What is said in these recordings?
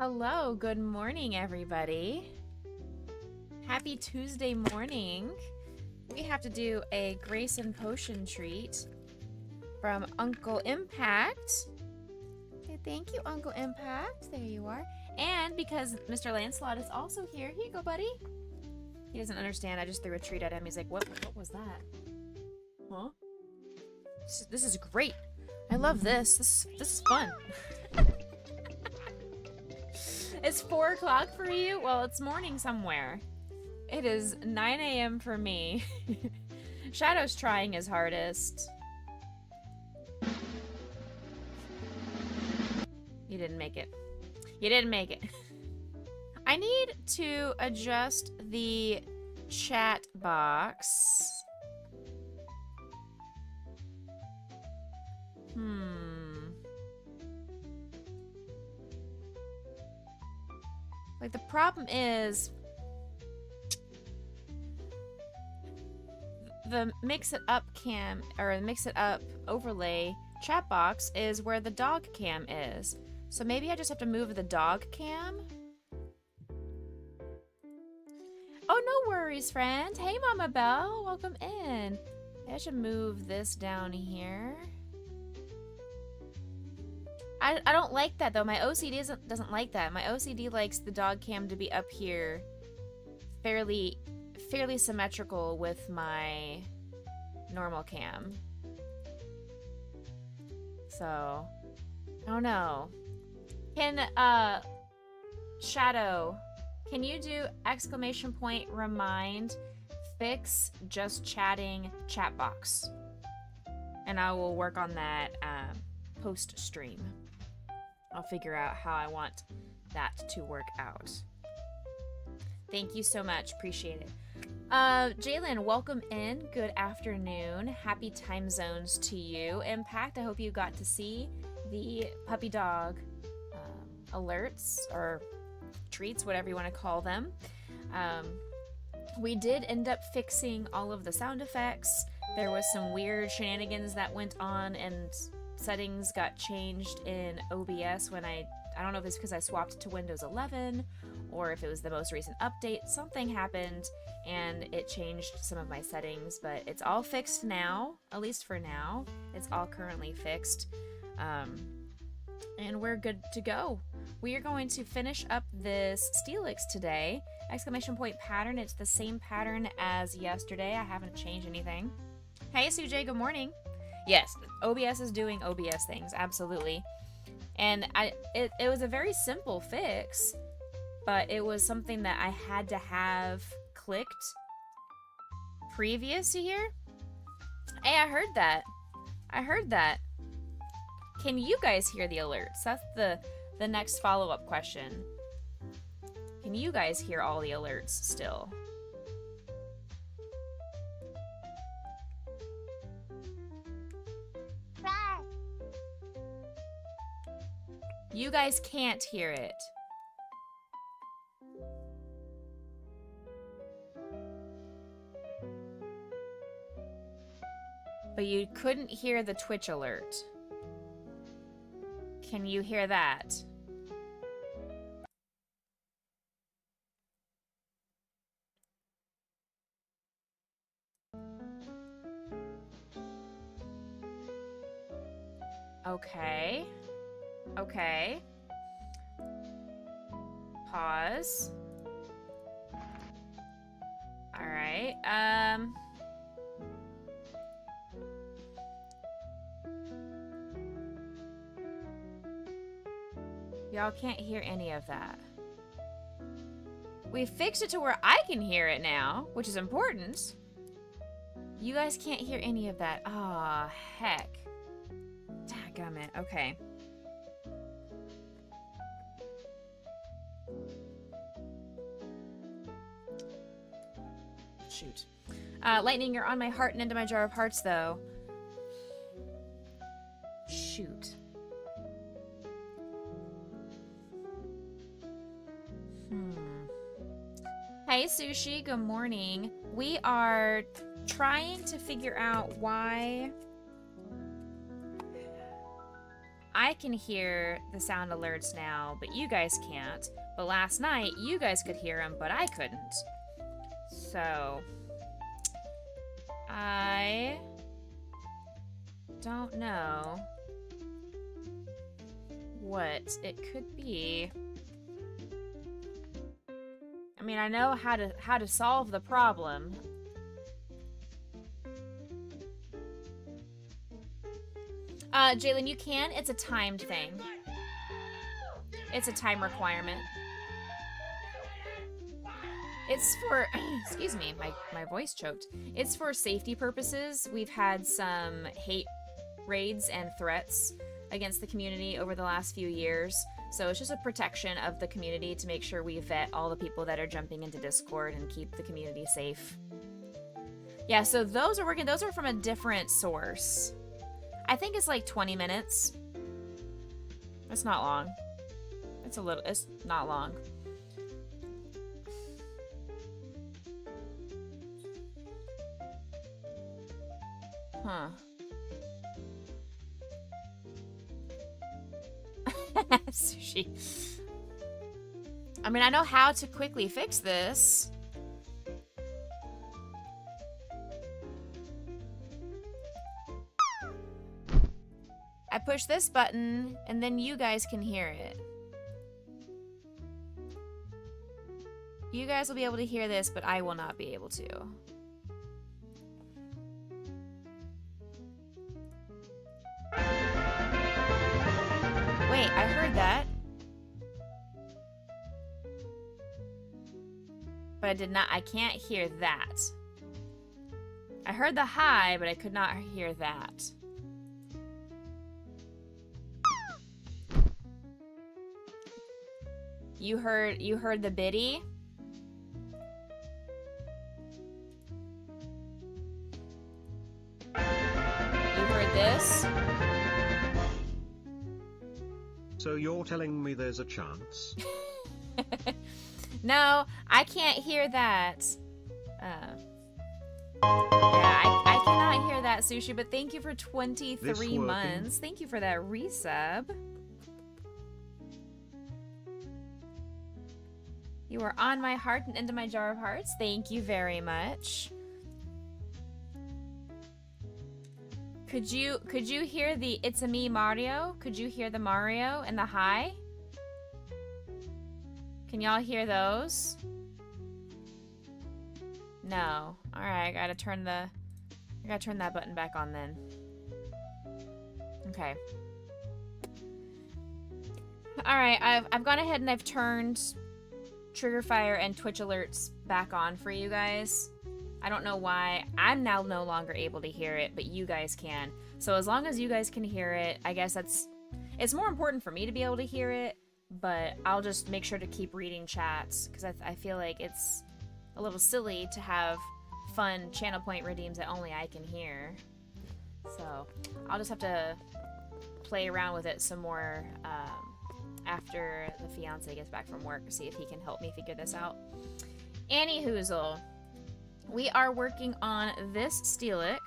Hello, good morning, everybody. Happy Tuesday morning. We have to do a Grace and Potion treat from Uncle Impact. Okay, thank you, Uncle Impact. There you are. And because Mr. Lancelot is also here, here you go, buddy. He doesn't understand. I just threw a treat at him. He's like, what was that? Huh? This is great. I love this. This is fun. It's 4 o'clock for you? Well, it's morning somewhere. It is 9 a.m. for me. Shadow's trying his hardest. You didn't make it. You didn't make it. I need to adjust the chat box. Like, the problem is the mix it up cam, or mix it up overlay chat box is where the dog cam is. So maybe I just have to move the dog cam. Oh, no worries, friend. Hey, Mama Belle. Welcome in. I should move this down here. I don't like that, though. My OCD doesn't like that. My OCD likes the dog cam to be up here fairly symmetrical with my normal cam. So, I don't know. Can, Shadow, can you do ! remind fix just chatting chat box? And I will work on that post stream. I'll figure out how I want that to work out. Thank you so much. Appreciate it. Jalen, welcome in. Good afternoon. Happy time zones to you. Impact, I hope you got to see the puppy dog alerts or treats, whatever you want to call them. We did end up fixing all of the sound effects. There was some weird shenanigans that went on, and settings got changed in OBS when I don't know if it's because I swapped to Windows 11 or if it was the most recent update. Something happened and it changed some of my settings, but it's all fixed now, at least for now. It's all currently fixed. And we're good to go. We are going to finish up this Steelix today. ! Pattern. It's the same pattern as yesterday. I haven't changed anything. Hey, Sujay, good morning. Yes, OBS is doing OBS things, absolutely. And it was a very simple fix, but it was something that I had to have clicked previous to here. Hey, I heard that. I heard that. Can you guys hear the alerts? That's the next follow-up question. Can you guys hear all the alerts still? You guys can't hear it. But you couldn't hear the Twitch alert. Can you hear that? Okay. Okay. Pause. All right. Y'all can't hear any of that. We fixed it to where I can hear it now, which is important. You guys can't hear any of that. Aw, heck. Dadgummit. Okay. Shoot. Lightning, you're on my heart and into my jar of hearts, though. Shoot. Hey, Sushi. Good morning. We are trying to figure out why I can hear the sound alerts now, but you guys can't. But last night, you guys could hear them, but I couldn't. So, I don't know what it could be. I mean, I know how to solve the problem. Jalen, you can. It's a timed thing. It's a time requirement. It's for, excuse me, my voice choked. It's for safety purposes. We've had some hate raids and threats against the community over the last few years. So it's just a protection of the community to make sure we vet all the people that are jumping into Discord and keep the community safe. Yeah, so those are working. Those are from a different source. I think it's like 20 minutes. It's not long. It's not long. Huh. Sushi. I mean, I know how to quickly fix this. I push this button, and then you guys can hear it. You guys will be able to hear this, but I will not be able to. Wait, I heard that. But I can't hear that. I heard the hi, but I could not hear that. You heard the biddy? You heard this? So you're telling me there's a chance? No, I can't hear that. Yeah, I cannot hear that, Sushi, but thank you for 23 months. Thank you for that resub. You are on my heart and into my jar of hearts. Thank you very much. Could you hear the "It's a me Mario"? Could you hear the Mario and the hi? Can y'all hear those? No. All right, I gotta turn that button back on then. Okay. All right, I've gone ahead and I've turned Trigger Fire and Twitch alerts back on for you guys. I don't know why. I'm now no longer able to hear it, but you guys can. So as long as you guys can hear it, I guess it's more important for me to be able to hear it, but I'll just make sure to keep reading chats because I feel like it's a little silly to have fun channel point redeems that only I can hear. So I'll just have to play around with it some more after the fiance gets back from work, see if he can help me figure this out. Annie Hoozle, we are working on this Steelix.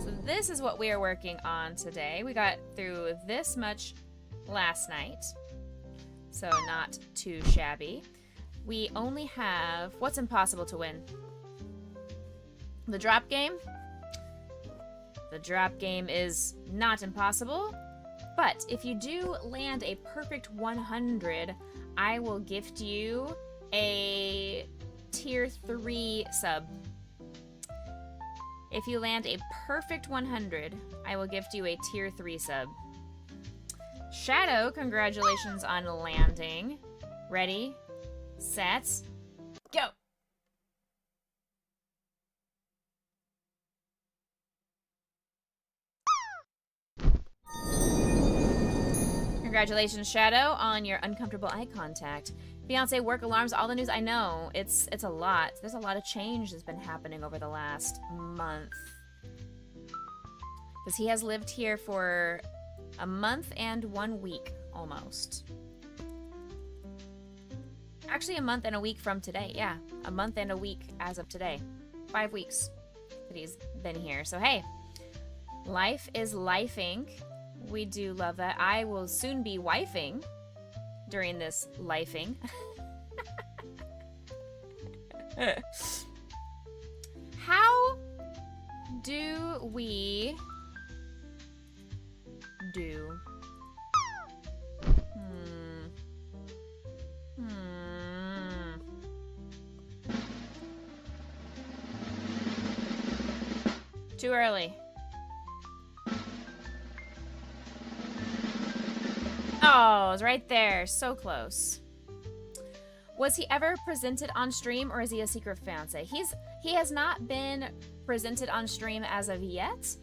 So this is what we are working on today. We got through this much last night, so not too shabby. We only have, what's impossible to win? The drop game? The drop game is not impossible. But if you do land a perfect 100, I will gift you a tier 3 sub. If you land a perfect 100, I will gift you a tier 3 sub. Shadow, congratulations on landing. Ready, set, go! Congratulations, Shadow, on your uncomfortable eye contact. Beyonce work alarms, all the news. I know, it's a lot. There's a lot of change that's been happening over the last month. Because he has lived here for a month and 1 week, almost. Actually, a month and a week from today. Yeah, a month and a week as of today. 5 weeks that he's been here. So, hey, Life is lifing. We do love that. I will soon be wifing during this lifing. How do we do? Too early. Oh, it's right there. So close. Was he ever presented on stream, or is he a secret fiance? He has not been presented on stream as of yet,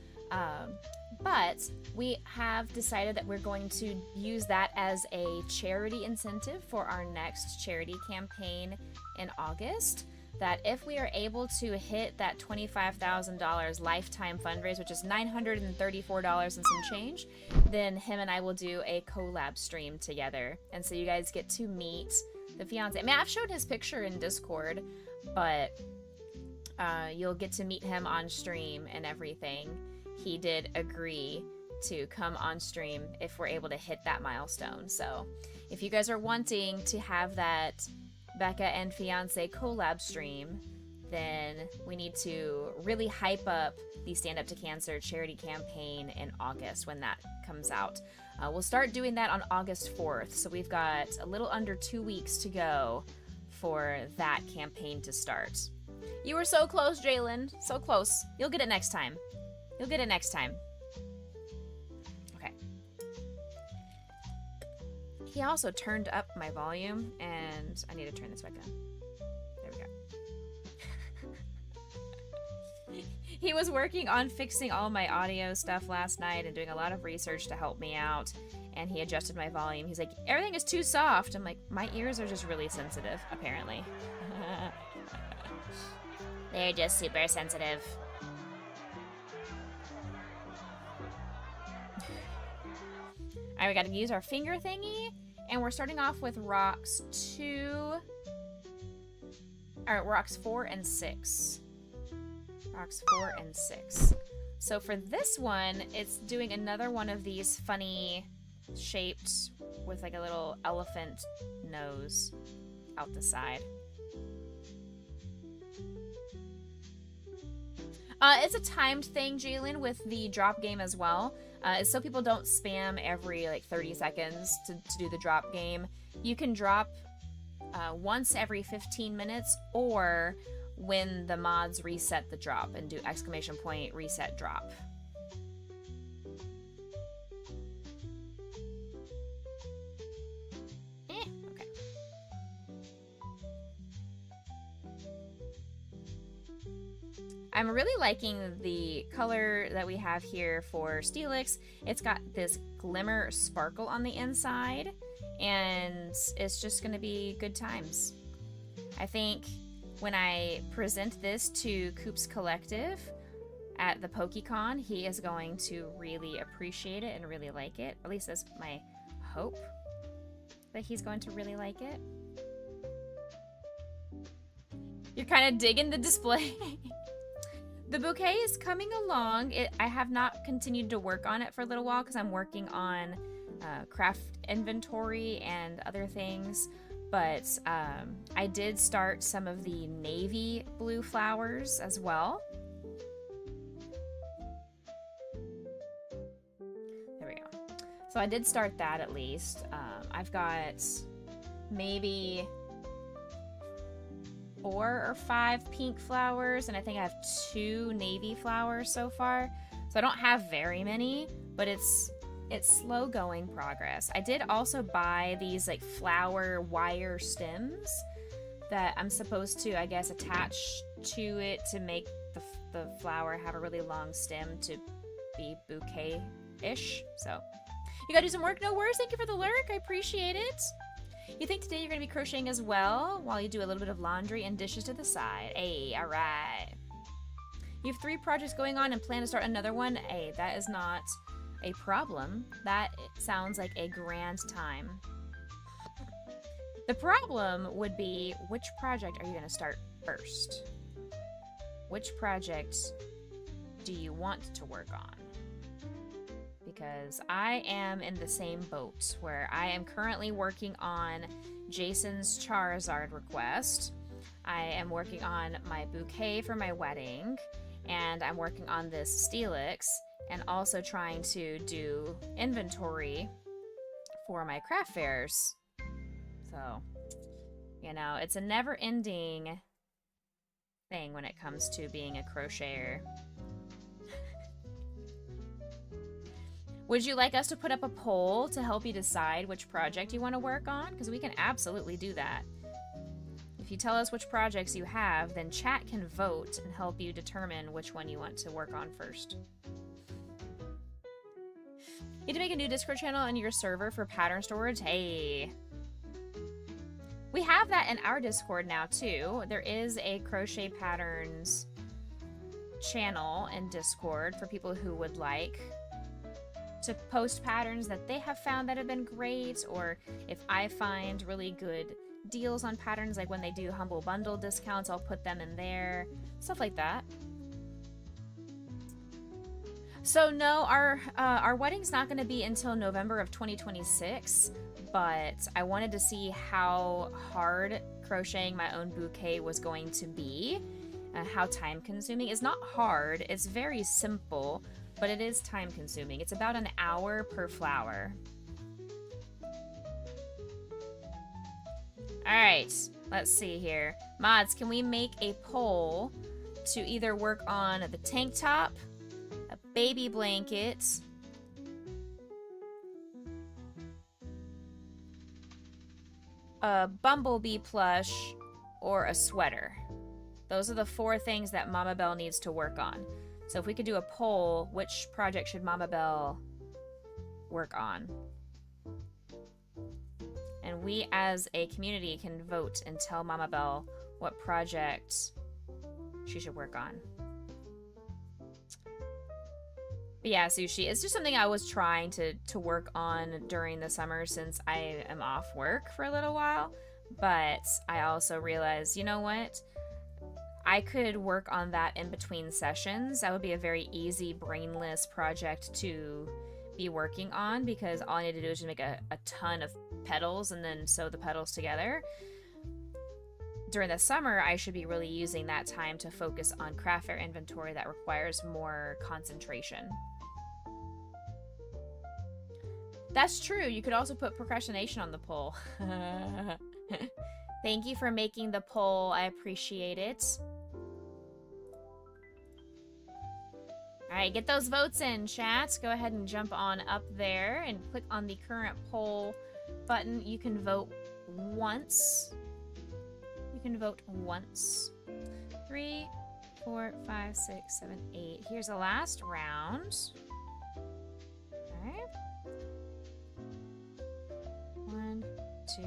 but we have decided that we're going to use that as a charity incentive for our next charity campaign in August. That if we are able to hit that $25,000 lifetime fundraise, which is $934 and some change, then him and I will do a collab stream together. And so you guys get to meet the fiance. I mean, I've showed his picture in Discord, but you'll get to meet him on stream and everything. He did agree to come on stream if we're able to hit that milestone. So if you guys are wanting to have that Becca and fiance collab stream, then we need to really hype up the Stand Up to Cancer charity campaign in August when that comes out. We'll start doing that on August 4th, so we've got a little under 2 weeks to go for that campaign to start. You were so close, Jalen. So close. You'll get it next time. You'll get it next time. Okay. He also turned up my volume, and I need to turn this back down. There we go. He was working on fixing all my audio stuff last night and doing a lot of research to help me out, and he adjusted my volume. He's like, everything is too soft. I'm like, my ears are just really sensitive, apparently. They're just super sensitive. Alright, we gotta use our finger thingy. And we're starting off with rocks 4 and 6. Rocks 4 and 6. So for this one, it's doing another one of these funny shaped with like a little elephant nose out the side. It's a timed thing, Jalen, with the drop game as well. So people don't spam every like 30 seconds to do the drop game. You can drop once every 15 minutes or when the mods reset the drop and do exclamation point reset drop. Okay. I'm really liking the color that we have here for Steelix. It's got this glimmer sparkle on the inside, and it's just going to be good times. I think when I present this to Coop's Collective at the PokeCon, he is going to really appreciate it and really like it. At least that's my hope, that he's going to really like it. You're kind of digging the display. The bouquet is coming along. I have not continued to work on it for a little while because I'm working on craft inventory and other things. But I did start some of the navy blue flowers as well. There we go. So I did start that at least. I've got maybe 4 or 5 pink flowers, and I think I have 2 navy flowers so far. So I don't have very many, but it's slow going progress. I did also buy these like flower wire stems that I'm supposed to, I guess, attach to it to make the flower have a really long stem to be bouquet-ish. So you gotta do some work. No worries. Thank you for the lurk. I appreciate it. You think today you're going to be crocheting as well while you do a little bit of laundry and dishes to the side. Hey, all right. You have 3 projects going on and plan to start another one. Hey, that is not a problem. That sounds like a grand time. The problem would be, which project are you going to start first? Which project do you want to work on? because I am in the same boat where I am currently working on Jason's Charizard request. I am working on my bouquet for my wedding, and I'm working on this Steelix, and also trying to do inventory for my craft fairs. So, you know, it's a never-ending thing when it comes to being a crocheter. Would you like us to put up a poll to help you decide which project you want to work on? Because we can absolutely do that. If you tell us which projects you have, then chat can vote and help you determine which one you want to work on first. You need to make a new Discord channel on your server for pattern storage? Hey! We have that in our Discord now, too. There is a Crochet Patterns channel in Discord for people who would like to post patterns that they have found that have been great, or if I find really good deals on patterns, like when they do Humble Bundle discounts, I'll put them in there. Stuff like that. So no, our wedding's not going to be until November of 2026, but I wanted to see how hard crocheting my own bouquet was going to be, how time consuming. It's not hard, it's very simple, but it is time consuming. It's about an hour per flower. Alright, let's see here. Mods, can we make a poll to either work on the tank top, a baby blanket, a bumblebee plush, or a sweater? Those are the 4 things that Mama Bell needs to work on. So if we could do a poll, which project should Mama Bell work on? And we as a community can vote and tell Mama Bell what project she should work on. But yeah, Sushi, it's just something I was trying to work on during the summer since I am off work for a little while. But I also realized, you know what? I could work on that in between sessions. That would be a very easy, brainless project to be working on, because all I need to do is just make a ton of petals and then sew the petals together. During the summer, I should be really using that time to focus on craft fair inventory that requires more concentration. That's true. You could also put procrastination on the poll. Thank you for making the poll. I appreciate it. Alright, get those votes in, chat. Go ahead and jump on up there and click on the current poll button. You can vote once. You can vote once. 3, 4, 5, 6, 7, 8. Here's the last round. Alright. 1, 2.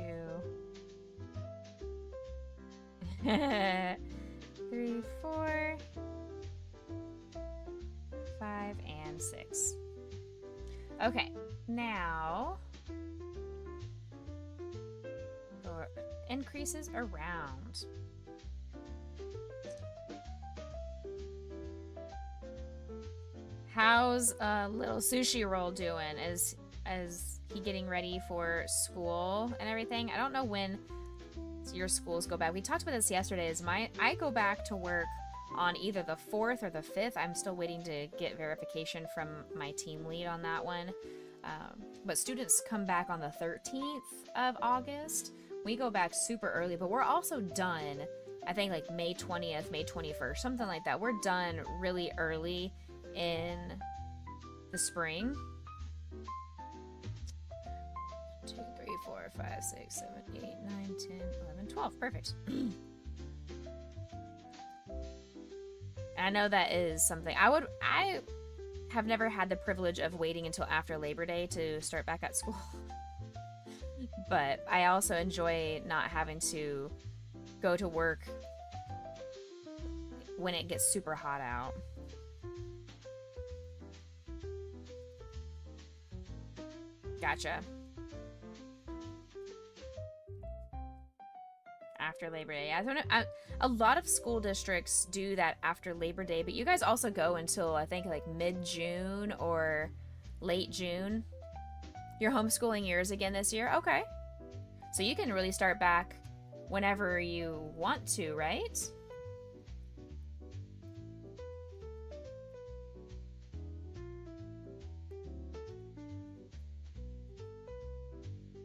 3, 4. 5 and 6. Okay, now increases around. How's little sushi roll doing? Is he getting ready for school and everything? I don't know when your schools go back. We talked about this yesterday. I go back to work on either the 4th or the 5th. I'm still waiting to get verification from my team lead on that one. But students come back on the 13th of August. We go back super early, but we're also done, I think like May 20th, May 21st, something like that. We're done really early in the spring. 2, 3, 4, 5, 6, 7, 8, 9, 10, 11, 12. Perfect. I know that is something I have never had the privilege of waiting until after Labor Day to start back at school. But I also enjoy not having to go to work when it gets super hot out. Gotcha. After Labor Day. I don't know. A lot of school districts do that after Labor Day, but you guys also go until I think like mid-June or late June. You're homeschooling yours again this year? Okay. So you can really start back whenever you want to, right?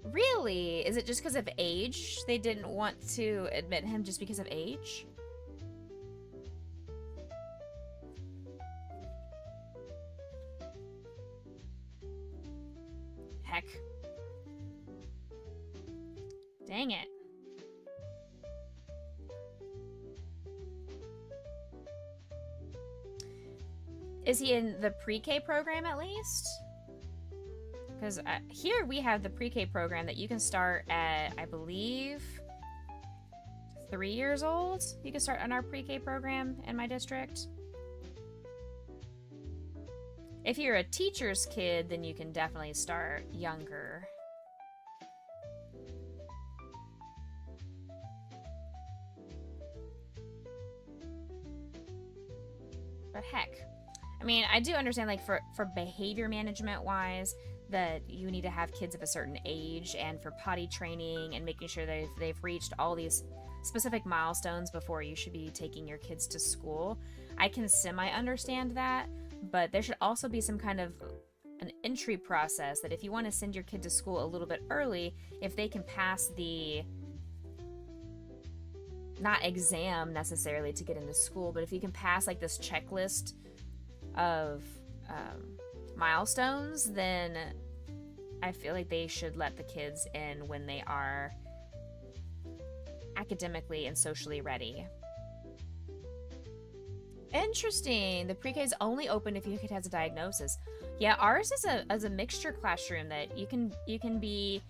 Really? Is it just because of age? They didn't want to admit him just because of age? Heck. Dang it. Is he in the pre-K program at least? Because here we have the pre-K program that you can start at, I believe, 3 years old. You can start on our pre-K program in my district. If you're a teacher's kid, then you can definitely start younger. But heck, I mean, I do understand, like, for behavior management wise, that you need to have kids of a certain age, and for potty training and making sure that they've reached all these specific milestones before you should be taking your kids to school. I can semi-understand that, but there should also be some kind of an entry process that if you want to send your kid to school a little bit early, if they can pass the, not exam necessarily to get into school, but if you can pass like this checklist of milestones, then I feel like they should let the kids in when they are academically and socially ready. Interesting. The pre-K is only open if your kid has a diagnosis. Yeah, ours is a mixture classroom that you can be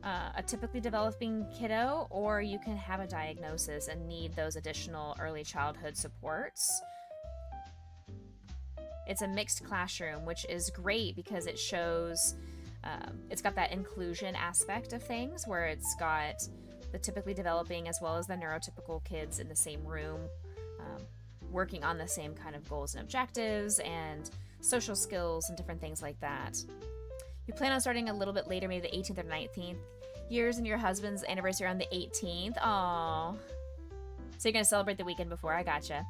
a typically developing kiddo, or you can have a diagnosis and need those additional early childhood supports. It's a mixed classroom, which is great because it shows, it's got that inclusion aspect of things where it's got the typically developing as well as the neurotypical kids in the same room, working on the same kind of goals and objectives and social skills and different things like that. You plan on starting a little bit later, maybe the 18th or 19th. Yours and your husband's anniversary on the 18th. Aww. So you're going to celebrate the weekend before. I gotcha.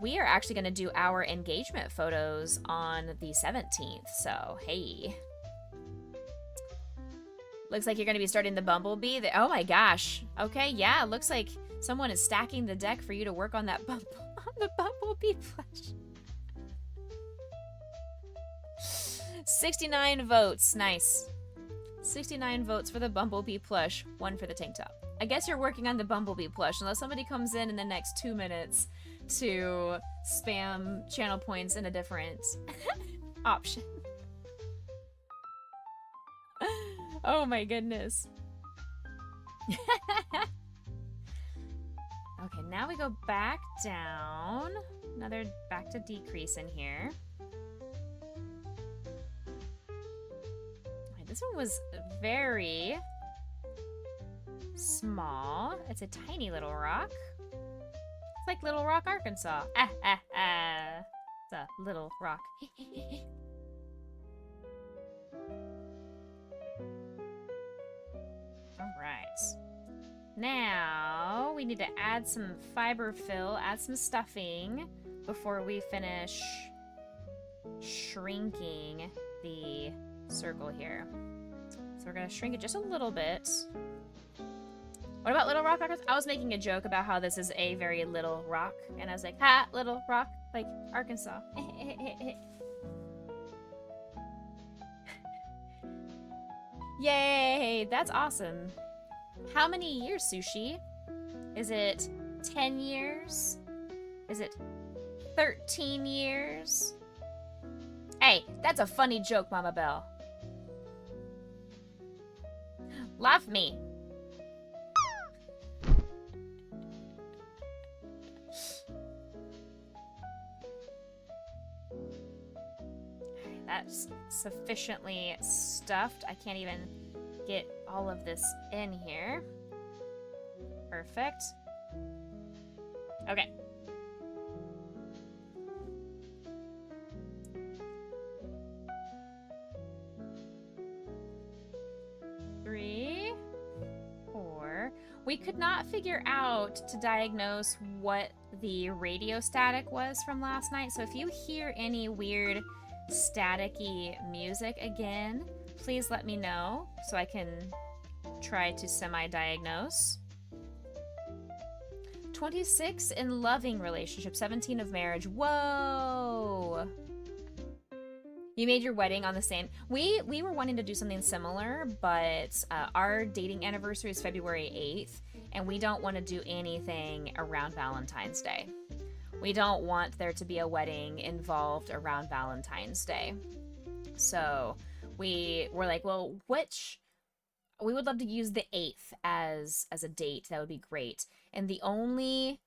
We are actually going to do our engagement photos on the 17th. So, hey. Looks like you're going to be starting the bumblebee. Oh my gosh. Okay, yeah. Looks like someone is stacking the deck for you to work on that the bumblebee plush. 69 votes. Nice. 69 votes for the bumblebee plush, 1 for the tank top. I guess you're working on the bumblebee plush unless somebody comes in the next 2 minutes to spam channel points in a different option. Oh my goodness. Okay, now we go back down. Another back to decrease in here. Okay, this one was very small. It's a tiny little rock. It's like Little Rock, Arkansas. It's a little rock. Alright. Now, we need to add some fiber fill, add some stuffing before we finish shrinking the circle here. So we're going to shrink it just a little bit. What about Little Rock, Arkansas? I was making a joke about how this is a very little rock, and I was like, ha, Little Rock, like Arkansas. Yay, that's awesome. How many years, Sushi? Is it 10 years? Is it 13 years? Hey, that's a funny joke, Mama Belle. Laugh me. That's sufficiently stuffed. I can't even get all of this in here. Perfect. Okay. We could not figure out to diagnose what the radio static was from last night. So if you hear any weird staticky music again, please let me know so I can try to semi-diagnose. 26 in loving relationship, 17 of marriage. Whoa! You made your wedding on the same... We were wanting to do something similar, but our dating anniversary is February 8th, and we don't want to do anything around Valentine's Day. We don't want there to be a wedding involved around Valentine's Day. So we were like, well, we would love to use the 8th as a date. That would be great. And the only...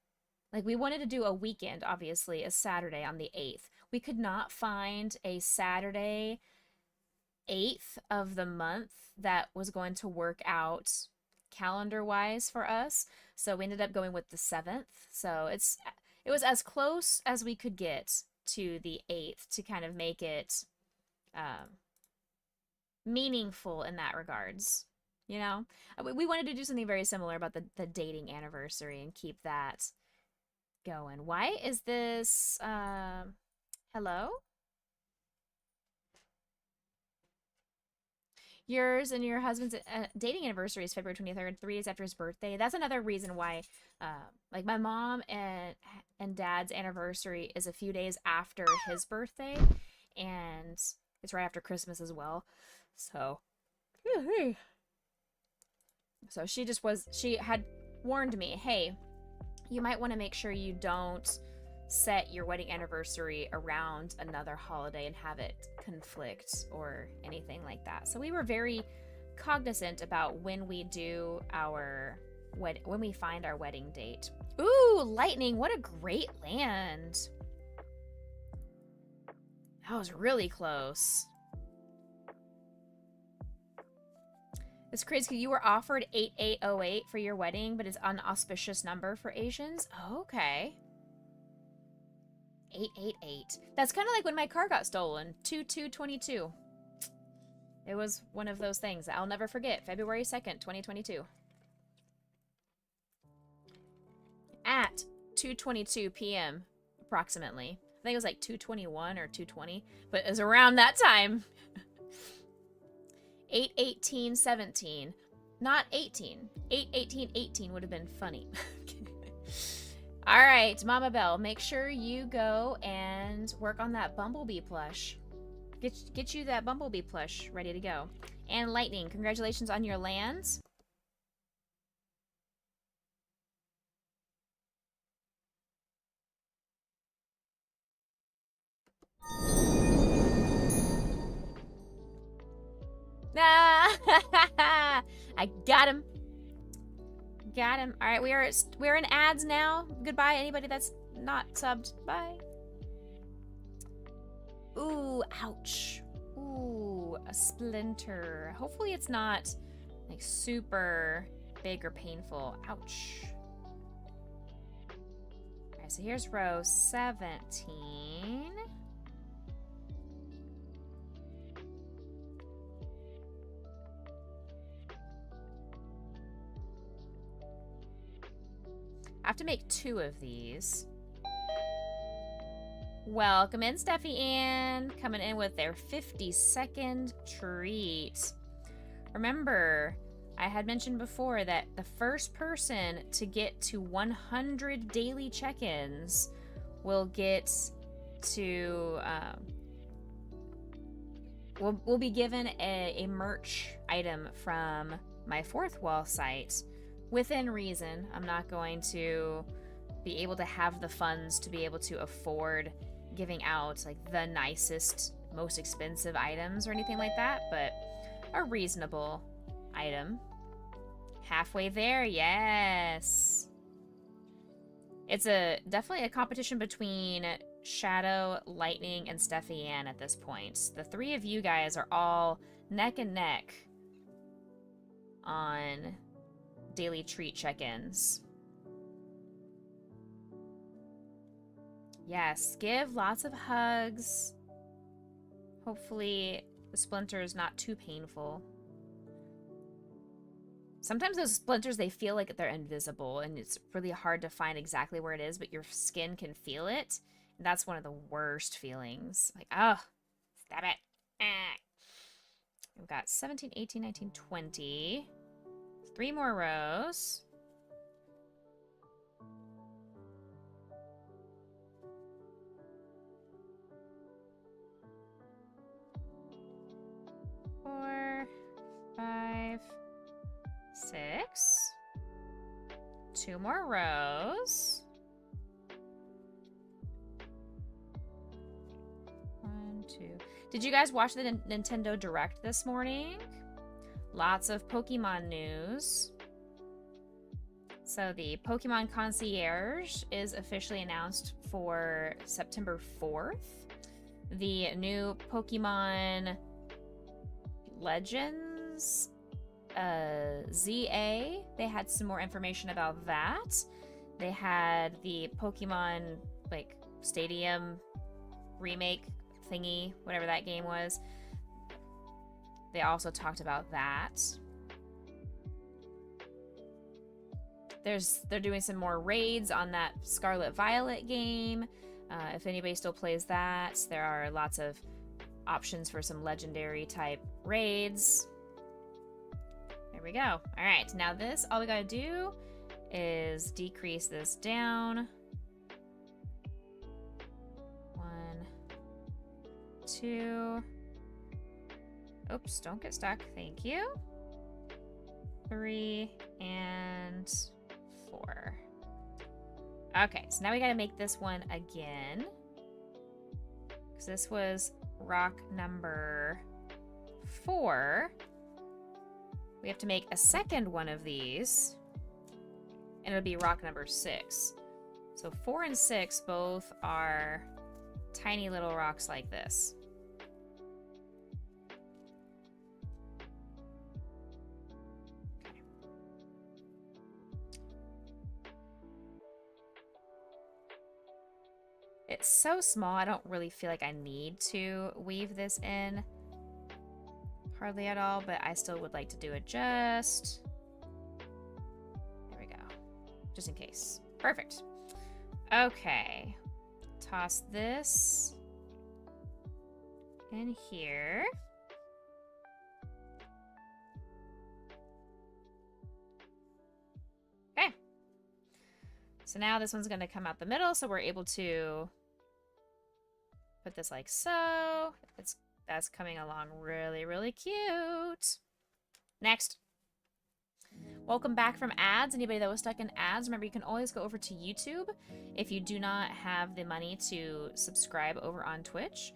Like, we wanted to do a weekend, obviously, a Saturday on the 8th. We could not find a Saturday 8th of the month that was going to work out calendar-wise for us. So we ended up going with the 7th. So it was as close as we could get to the 8th to kind of make it meaningful in that regards. You know? We wanted to do something very similar about the dating anniversary and keep that going. Why is this... Hello? Yours and your husband's dating anniversary is February 23rd, 3 days after his birthday. That's another reason why, like, my mom and dad's anniversary is a few days after his birthday, and it's right after Christmas as well. So, so she had warned me, hey, you might want to make sure you don't set your wedding anniversary around another holiday and have it conflict or anything like that. So we were very cognizant about when we do when we find our wedding date. Ooh, lightning, what a great land. That was really close. It's crazy. You were offered 8808 for your wedding, but it's an auspicious number for Asians. Oh, okay. 888. That's kind of like when my car got stolen. 2222. It was one of those things that I'll never forget. February 2nd, 2022. At 2:22 p.m. approximately. I think it was like 2:21 or 2:20, but it was around that time. 8:18:17. Not 18. 8:18:18 would have been funny. All right, Mama Belle, make sure you go and work on that Bumblebee plush. Get you that Bumblebee plush ready to go. And Lightning, congratulations on your lands. I got him. Got him. All right, we're in ads now. Goodbye, anybody that's not subbed. Bye. Ooh, ouch. Ooh, a splinter. Hopefully it's not like super big or painful. Ouch. All right, so here's row 17. I have to make 2 of these. Welcome in, Steffi Ann. Coming in with their 50-second treat. Remember, I had mentioned before that the first person to get to 100 daily check-ins will get to... will be given a merch item from my Fourth Wall site. Within reason. I'm not going to be able to have the funds to be able to afford giving out like the nicest, most expensive items or anything like that, but a reasonable item. Halfway there, yes. It's definitely a competition between Shadow, Lightning, and Steffi Ann at this point. The 3 of you guys are all neck and neck on daily treat check-ins. Yes, give lots of hugs. Hopefully the splinter is not too painful. Sometimes those splinters, they feel like they're invisible, and it's really hard to find exactly where it is, but your skin can feel it. And that's one of the worst feelings. Like, oh, stab it. Ah. We've got 17, 18, 19, 20. 3 more rows. Four, 5, 6. 2 more rows. 1, 2. Did you guys watch the Nintendo Direct this morning? Lots of Pokemon news. So the Pokemon Concierge is officially announced for September 4th. The new Pokemon Legends ZA, they had some more information about that. They had the Pokemon like Stadium remake thingy, whatever that game was. They also talked about that. They're doing some more raids on that Scarlet Violet game. If anybody still plays that, there are lots of options for some legendary type raids. There we go. All right, now this, all we gotta do is decrease this down. 1, 2. Oops, don't get stuck. Thank you. 3 and 4. Okay, so now we gotta make this one again. Because this was rock number 4. We have to make a second one of these, and it'll be rock number 6. So 4 and 6 both are tiny little rocks like this. Okay. It's so small, I don't really feel like I need to weave this in. Hardly at all, but I still would like to do it just. There we go. Just in case. Perfect. Okay. Toss this in here. Okay. So now this one's going to come out the middle, so we're able to put this like so. That's coming along really, really cute. Next. Welcome back from ads. Anybody that was stuck in ads, remember you can always go over to YouTube if you do not have the money to subscribe over on Twitch,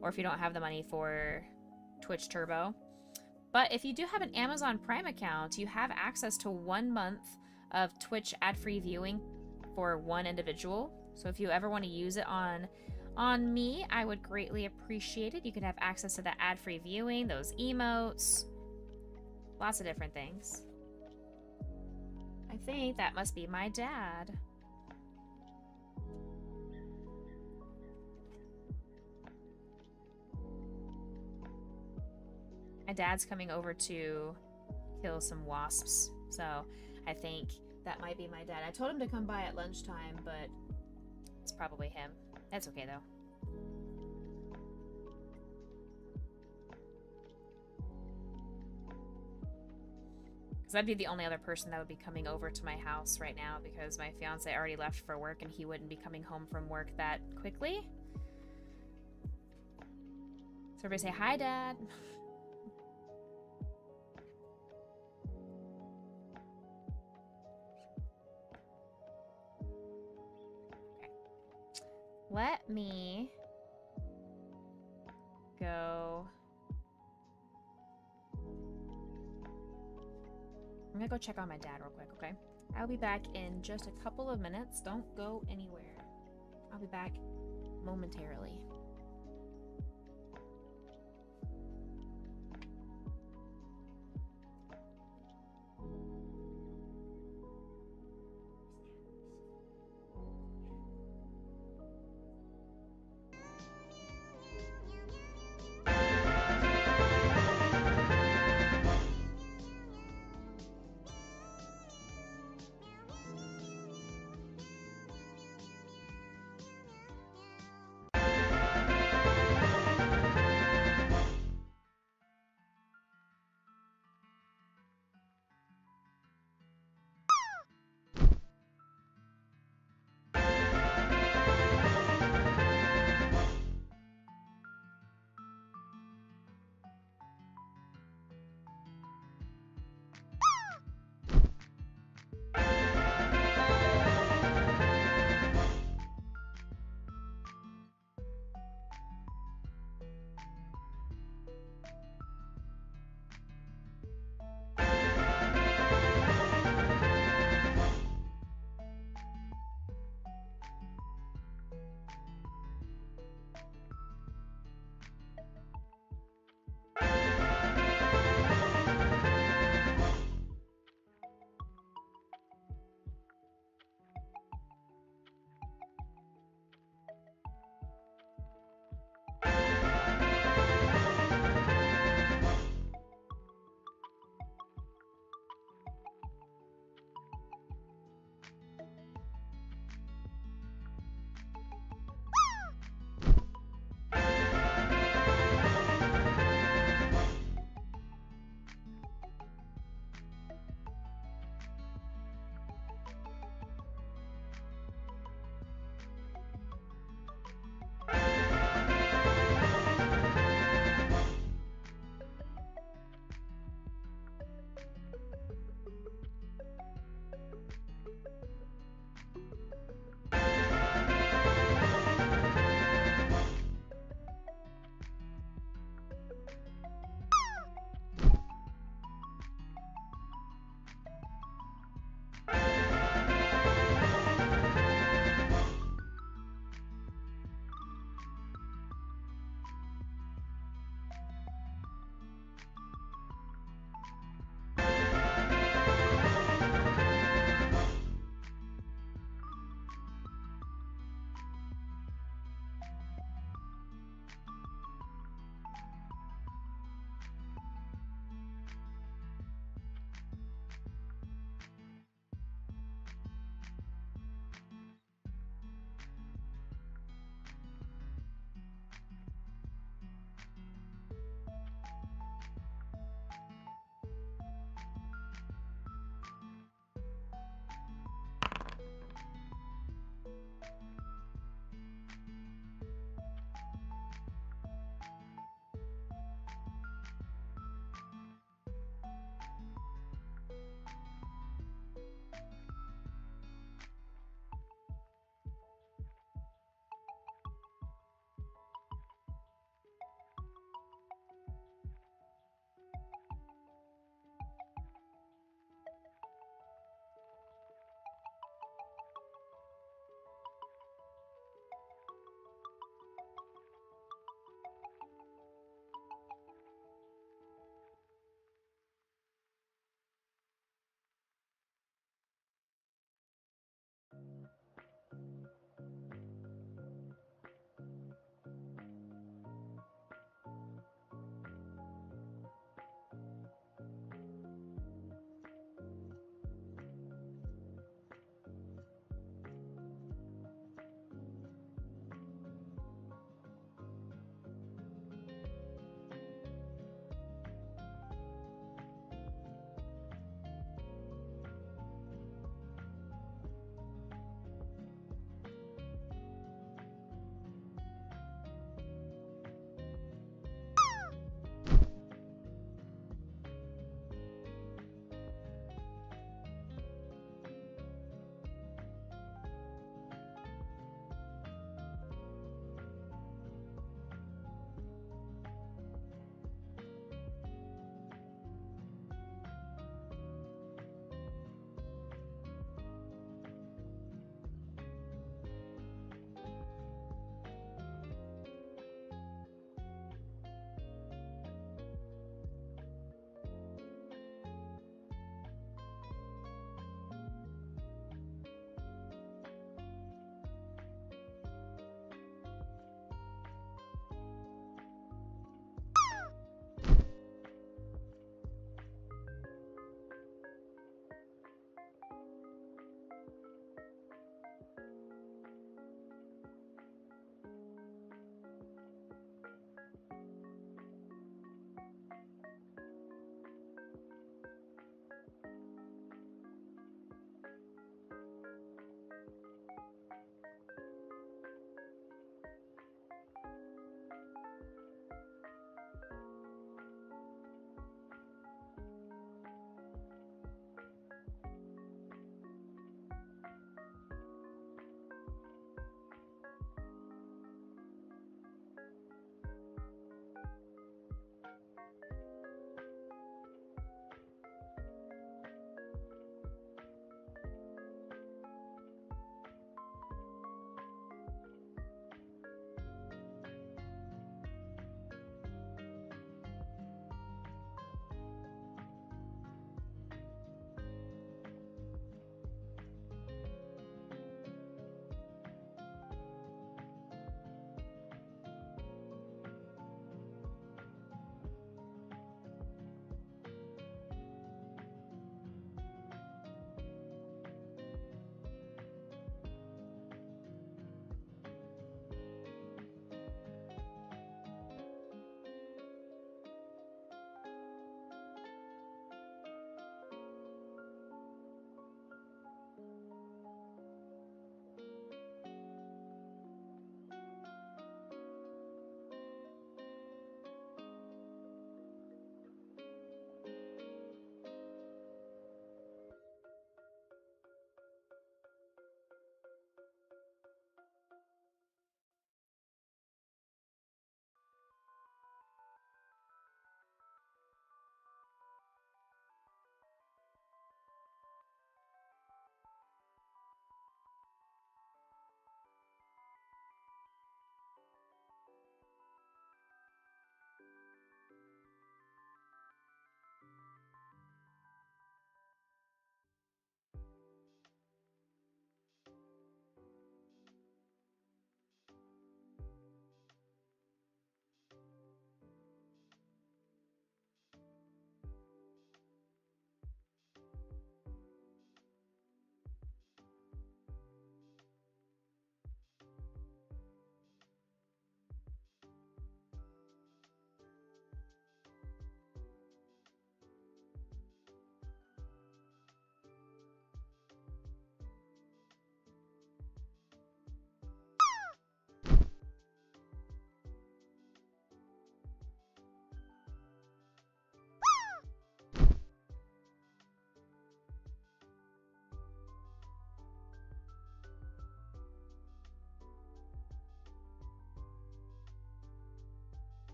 or if you don't have the money for Twitch Turbo. But if you do have an Amazon Prime account, you have access to 1 month of Twitch ad-free viewing for one individual. So if you ever want to use it on me, I would greatly appreciate it. You can have access to the ad-free viewing, those emotes, lots of different things. I think that must be my dad. My dad's coming over to kill some wasps, so I think that might be my dad. I told him to come by at lunchtime, but it's probably him. That's okay, though. Because I'd be the only other person that would be coming over to my house right now, because my fiance already left for work and he wouldn't be coming home from work that quickly. So everybody say, hi, Dad. Let me go. I'm gonna go check on my dad real quick, okay? I'll be back in just a couple of minutes. Don't go anywhere. I'll be back momentarily.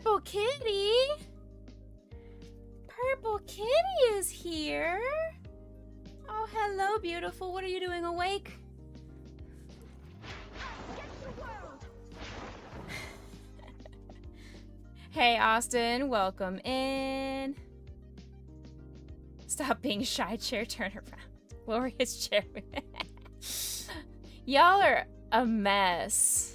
Purple Kitty! Purple Kitty is here! Oh, hello, beautiful. What are you doing awake? Hey, Austin. Welcome in. Stop being shy, chair. Turn around. Glorious chair. Y'all are a mess.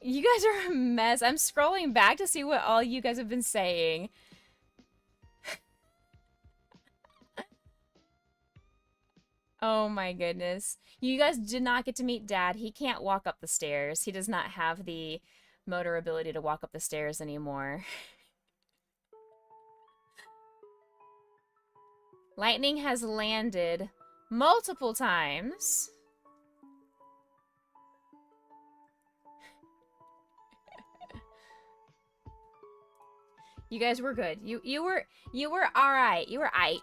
You guys are a mess. I'm scrolling back to see what all you guys have been saying. Oh my goodness. You guys did not get to meet Dad. He can't walk up the stairs. He does not have the motor ability to walk up the stairs anymore. Lightning has landed multiple times. You guys were good. You were alright. You were aight.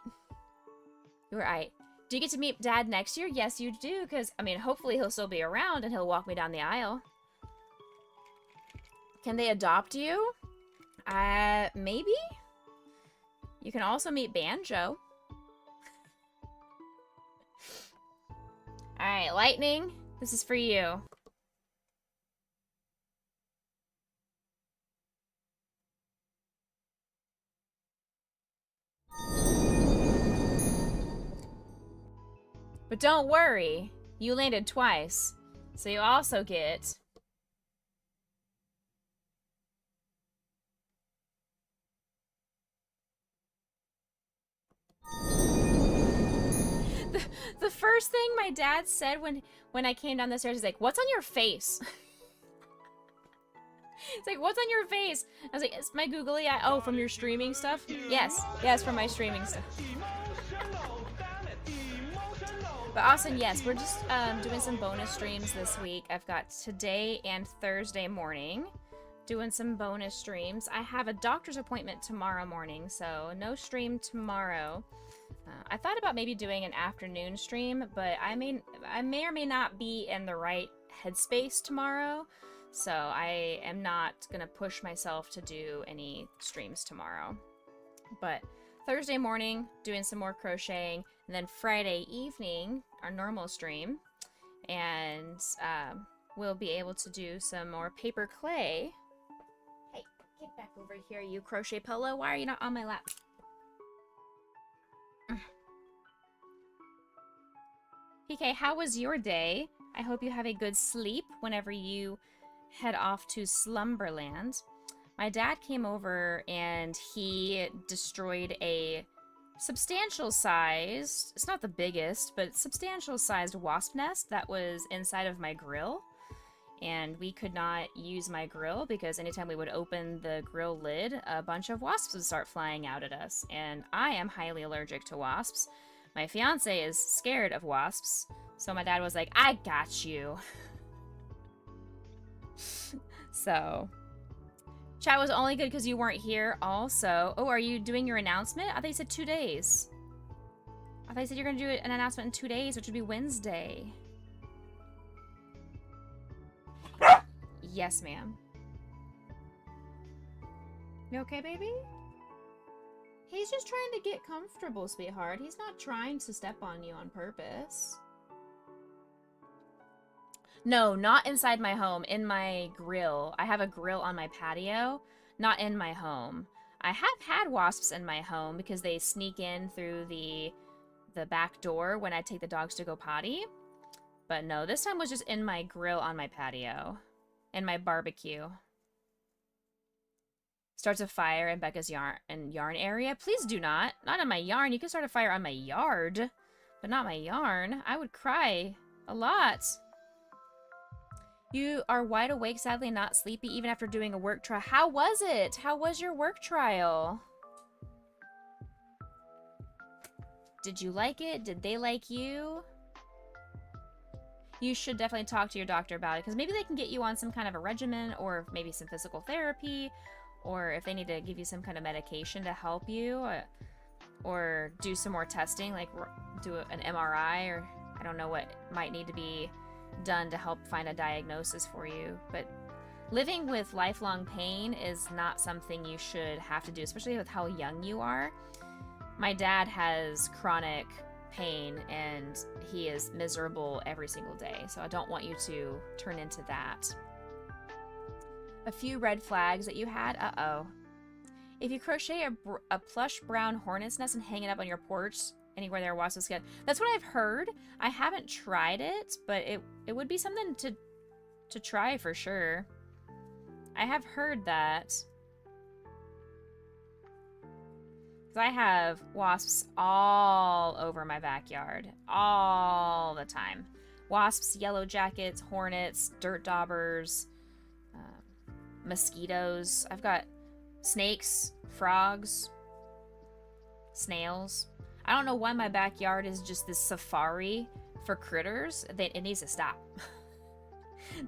You were aight. Do you get to meet Dad next year? Yes, you do, because, I mean, hopefully he'll still be around and he'll walk me down the aisle. Can they adopt you? Maybe? You can also meet Banjo. Alright, Lightning, this is for you. But don't worry, you landed twice, so you also get... The first thing my dad said when I came down the stairs is like, "What's on your face?" It's like, "What's on your face?" I was like, "It's my googly eye." Oh, from your streaming stuff? Yes, from my streaming stuff. But Austin, yes, we're just doing some bonus streams this week. I've got today and Thursday morning doing some bonus streams. I have a doctor's appointment tomorrow morning, so no stream tomorrow. I thought about maybe doing an afternoon stream, but I may or may not be in the right headspace tomorrow, so I am not gonna push myself to do any streams tomorrow. But Thursday morning, doing some more crocheting, and then Friday evening, our normal stream, and we'll be able to do some more paper clay. Hey, get back over here, you crochet pillow. Why are you not on my lap? PK, how was your day? I hope you have a good sleep whenever you head off to Slumberland. My dad came over and he destroyed a substantial sized, it's not the biggest, but substantial sized wasp nest that was inside of my grill. And we could not use my grill because anytime we would open the grill lid, a bunch of wasps would start flying out at us. And I am highly allergic to wasps. My fiance is scared of wasps, so my dad was like, "I got you." So, chat was only good because you weren't here also. Oh, are you doing your announcement? I thought you said 2 days. I thought you said you're going to do an announcement in 2 days, which would be Wednesday. Yes, ma'am. You okay, baby? He's just trying to get comfortable, sweetheart. He's not trying to step on you on purpose. No, not inside my home. In my grill. I have a grill on my patio, not in my home. I have had wasps in my home because they sneak in through the back door when I take the dogs to go potty. But no, this time was just in my grill on my patio. In my barbecue. Starts a fire in Becca's yarn area. Please do not. Not on my yarn. You can start a fire on my yard, but not my yarn. I would cry a lot. You are wide awake, sadly not sleepy, even after doing a work trial. How was it? How was your work trial? Did you like it? Did they like you? You should definitely talk to your doctor about it, because maybe they can get you on some kind of a regimen, or maybe some physical therapy, or if they need to give you some kind of medication to help you, or do some more testing, like do an MRI, or I don't know what might need to be done to help find a diagnosis for you. But living with lifelong pain is not something you should have to do, especially with how young you are. My dad has chronic pain and he is miserable every single day, so I don't want you to turn into that. A few red flags that you had. Uh-oh. If you crochet a plush brown hornet's nest and hang it up on your porch, anywhere there are wasps, get. That's what I've heard. I haven't tried it, but it would be something to try for sure. I have heard that. I have wasps all over my backyard, all the time. Wasps, yellow jackets, hornets, dirt daubers, mosquitoes. I've got snakes, frogs, snails. I don't know why my backyard is just this safari for critters. It needs to stop.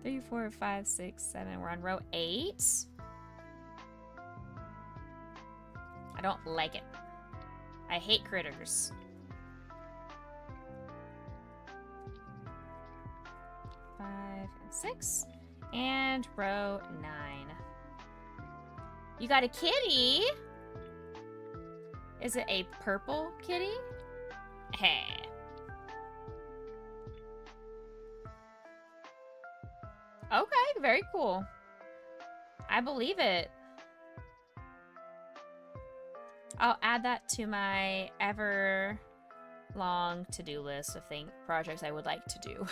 3, 4, 5, 6, 7. We're on row 8. I don't like it. I hate critters. 5 and 6. And row 9. You got a kitty? Is it a purple kitty? Hey. Okay, very cool. I believe it. I'll add that to my ever long to-do list of projects I would like to do.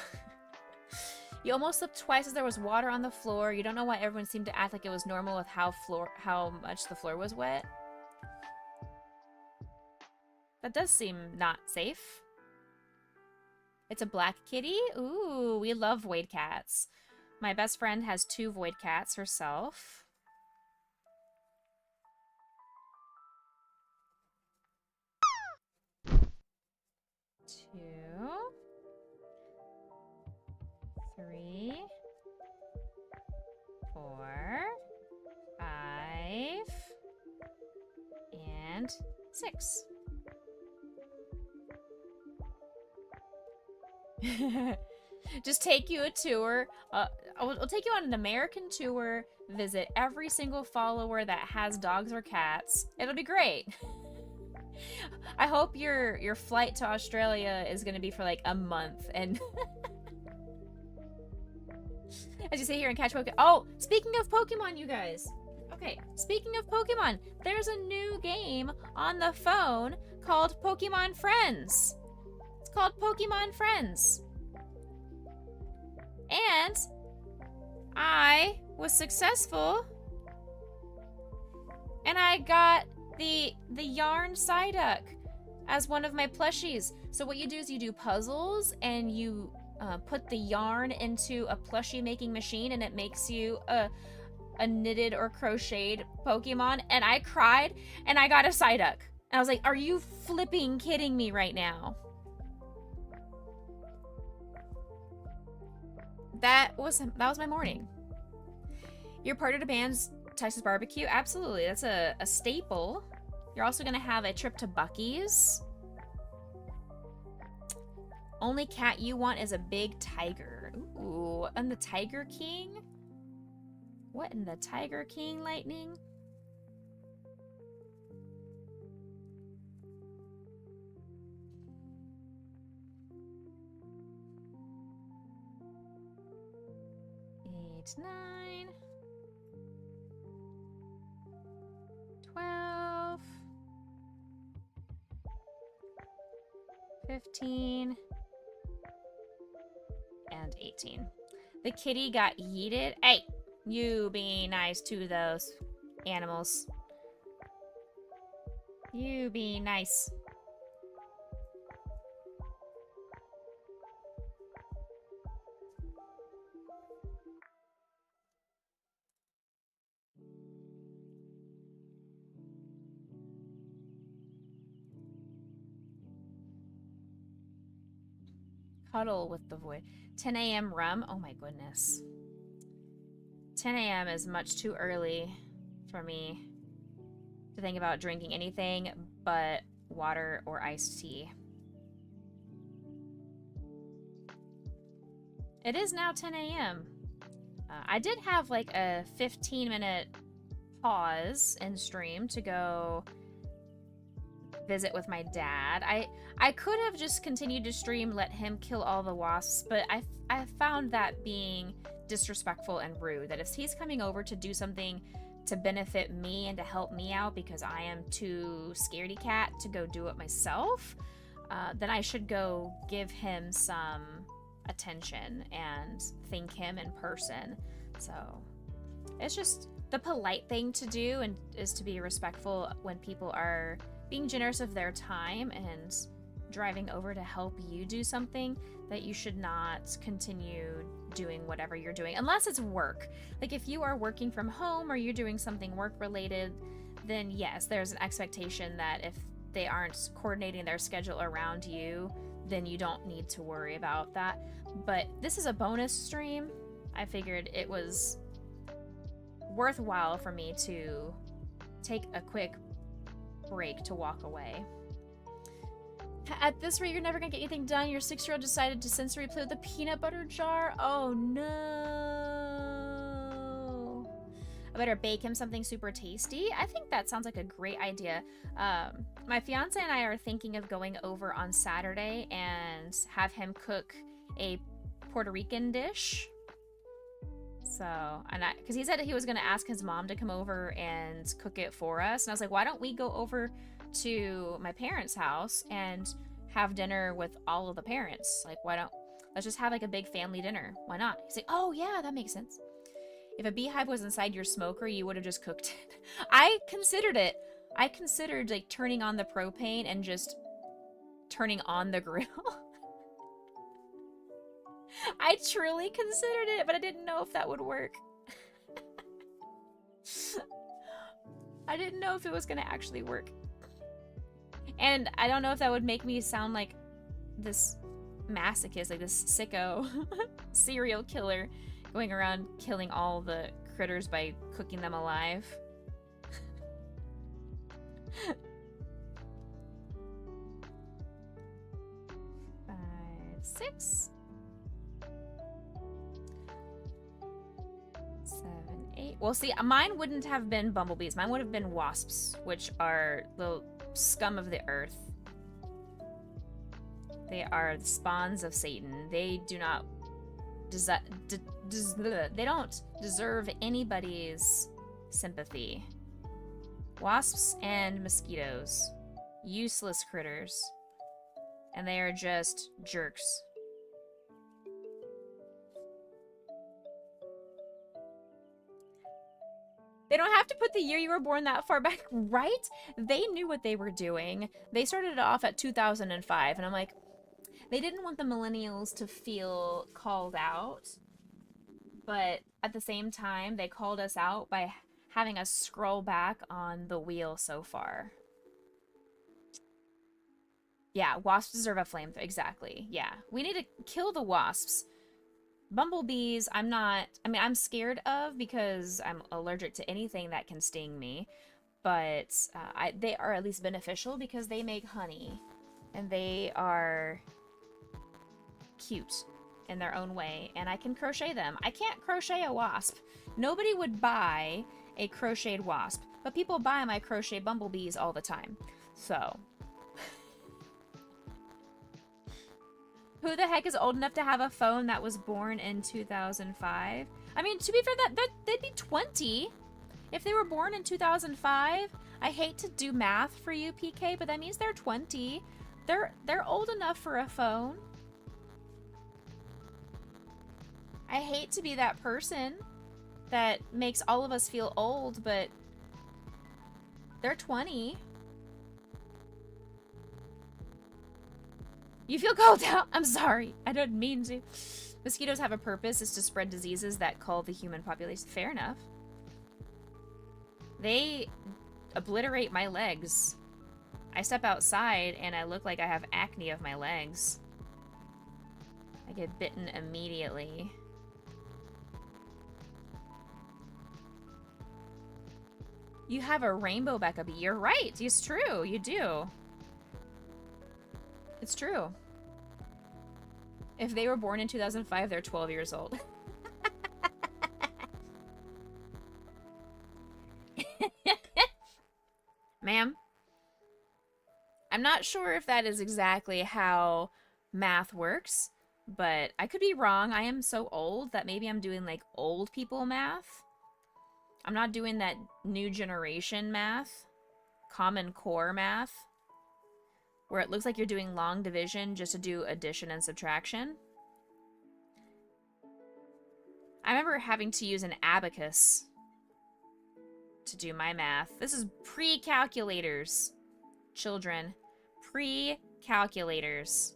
You almost slipped twice as there was water on the floor. You don't know why everyone seemed to act like it was normal with how much the floor was wet. That does seem not safe. It's a black kitty? Ooh, we love void cats. My best friend has 2 void cats herself. Two, 3, 4, 5, and 6. Just take you a tour. I'll take you on an American tour, visit every single follower that has dogs or cats. It'll be great. I hope your flight to Australia is going to be for like a month. And as you say here in Catch Pokemon. Oh, speaking of Pokemon, you guys. Okay, speaking of Pokemon, there's a new game on the phone called Pokemon Friends. It's called Pokemon Friends. And I was successful. And I got the yarn Psyduck as one of my plushies. So what you do is you do puzzles and you put the yarn into a plushie making machine and it makes you a knitted or crocheted Pokemon. And I cried and I got a Psyduck. And I was like, are you flipping kidding me right now? That was my morning. You're part of the band's Texas barbecue? Absolutely. That's a staple. You're also going to have a trip to Buc-ee's. Only cat you want is a big tiger. Ooh, and the Tiger King? What in the Tiger King, Lightning? Eight, 9, 12, 15, and 18. The kitty got yeeted. Hey, you be nice to those animals. You be nice. Cuddle with the void. 10 a.m. rum? Oh my goodness. 10 a.m. is much too early for me to think about drinking anything but water or iced tea. It is now 10 a.m. I did have like a 15-minute pause in stream to go visit with my dad. I could have just continued to stream, let him kill all the wasps, but I found that being disrespectful and rude. That if he's coming over to do something to benefit me and to help me out because I am too scaredy cat to go do it myself, then I should go give him some attention and thank him in person. So it's just the polite thing to do, and is to be respectful when people are being generous of their time and driving over to help you do something, that you should not continue doing whatever you're doing unless it's work. Like if you are working from home or you're doing something work related, then yes, there's an expectation that if they aren't coordinating their schedule around you, then you don't need to worry about that. But this is a bonus stream. I figured it was worthwhile for me to take a quick break to walk away. At this rate, you're never gonna get anything done. Your 6-year-old decided to sensory play with the peanut butter jar. Oh no. I better bake him something super tasty. I think that sounds like a great idea. My fiance and I are thinking of going over on Saturday and have him cook a Puerto Rican dish. So, because he said he was going to ask his mom to come over and cook it for us. And I was like, why don't we go over to my parents' house and have dinner with all of the parents? Like, let's just have like a big family dinner. Why not? He's like, oh yeah, that makes sense. If a beehive was inside your smoker, you would have just cooked it. I considered it. I considered like turning on the propane and just turning on the grill. I truly considered it, but I didn't know if that would work. I didn't know if it was going to actually work. And I don't know if that would make me sound like this masochist, like this sicko serial killer going around killing all the critters by cooking them alive. 5, 6, 7, 8. Well, see, mine wouldn't have been bumblebees. Mine would have been wasps, which are the scum of the earth. They are the spawns of Satan. They do not they don't deserve anybody's sympathy. Wasps and mosquitoes. Useless critters. And they are just jerks. They don't have to put the year you were born that far back, right? They knew what they were doing. They started it off at 2005, and I'm like, they didn't want the millennials to feel called out, but at the same time, they called us out by having us scroll back on the wheel so far. Yeah, wasps deserve a flamethrower. Exactly. Yeah, we need to kill the wasps. Bumblebees, I'm scared of because I'm allergic to anything that can sting me, but they are at least beneficial because they make honey, and they are cute in their own way, and I can crochet them. I can't crochet a wasp. Nobody would buy a crocheted wasp, but people buy my crochet bumblebees all the time. So, who the heck is old enough to have a phone that was born in 2005? I mean, to be fair, they'd be 20 if they were born in 2005. I hate to do math for you, PK, but that means they're 20. They're old enough for a phone. I hate to be that person that makes all of us feel old, but they're 20. You feel called out? I'm sorry. I didn't mean to. Mosquitoes have a purpose. It's to spread diseases that cull the human population. Fair enough. They obliterate my legs. I step outside and I look like I have acne of my legs. I get bitten immediately. You have a rainbow, Becca Boo. You're right. It's true. You do. It's true. If they were born in 2005, they're 12 years old. Ma'am, I'm not sure if that is exactly how math works, but I could be wrong. I am so old that maybe I'm doing like old people math. I'm not doing that new generation math, Common Core math, where it looks like you're doing long division just to do addition and subtraction. I remember having to use an abacus to do my math. This is pre-calculators, children. Pre-calculators.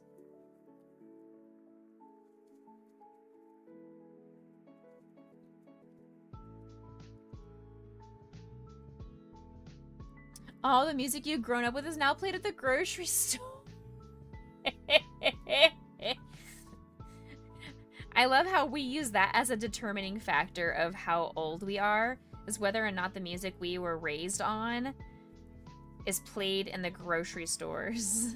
All the music you've grown up with is now played at the grocery store. I love how we use that as a determining factor of how old we are, is whether or not the music we were raised on is played in the grocery stores.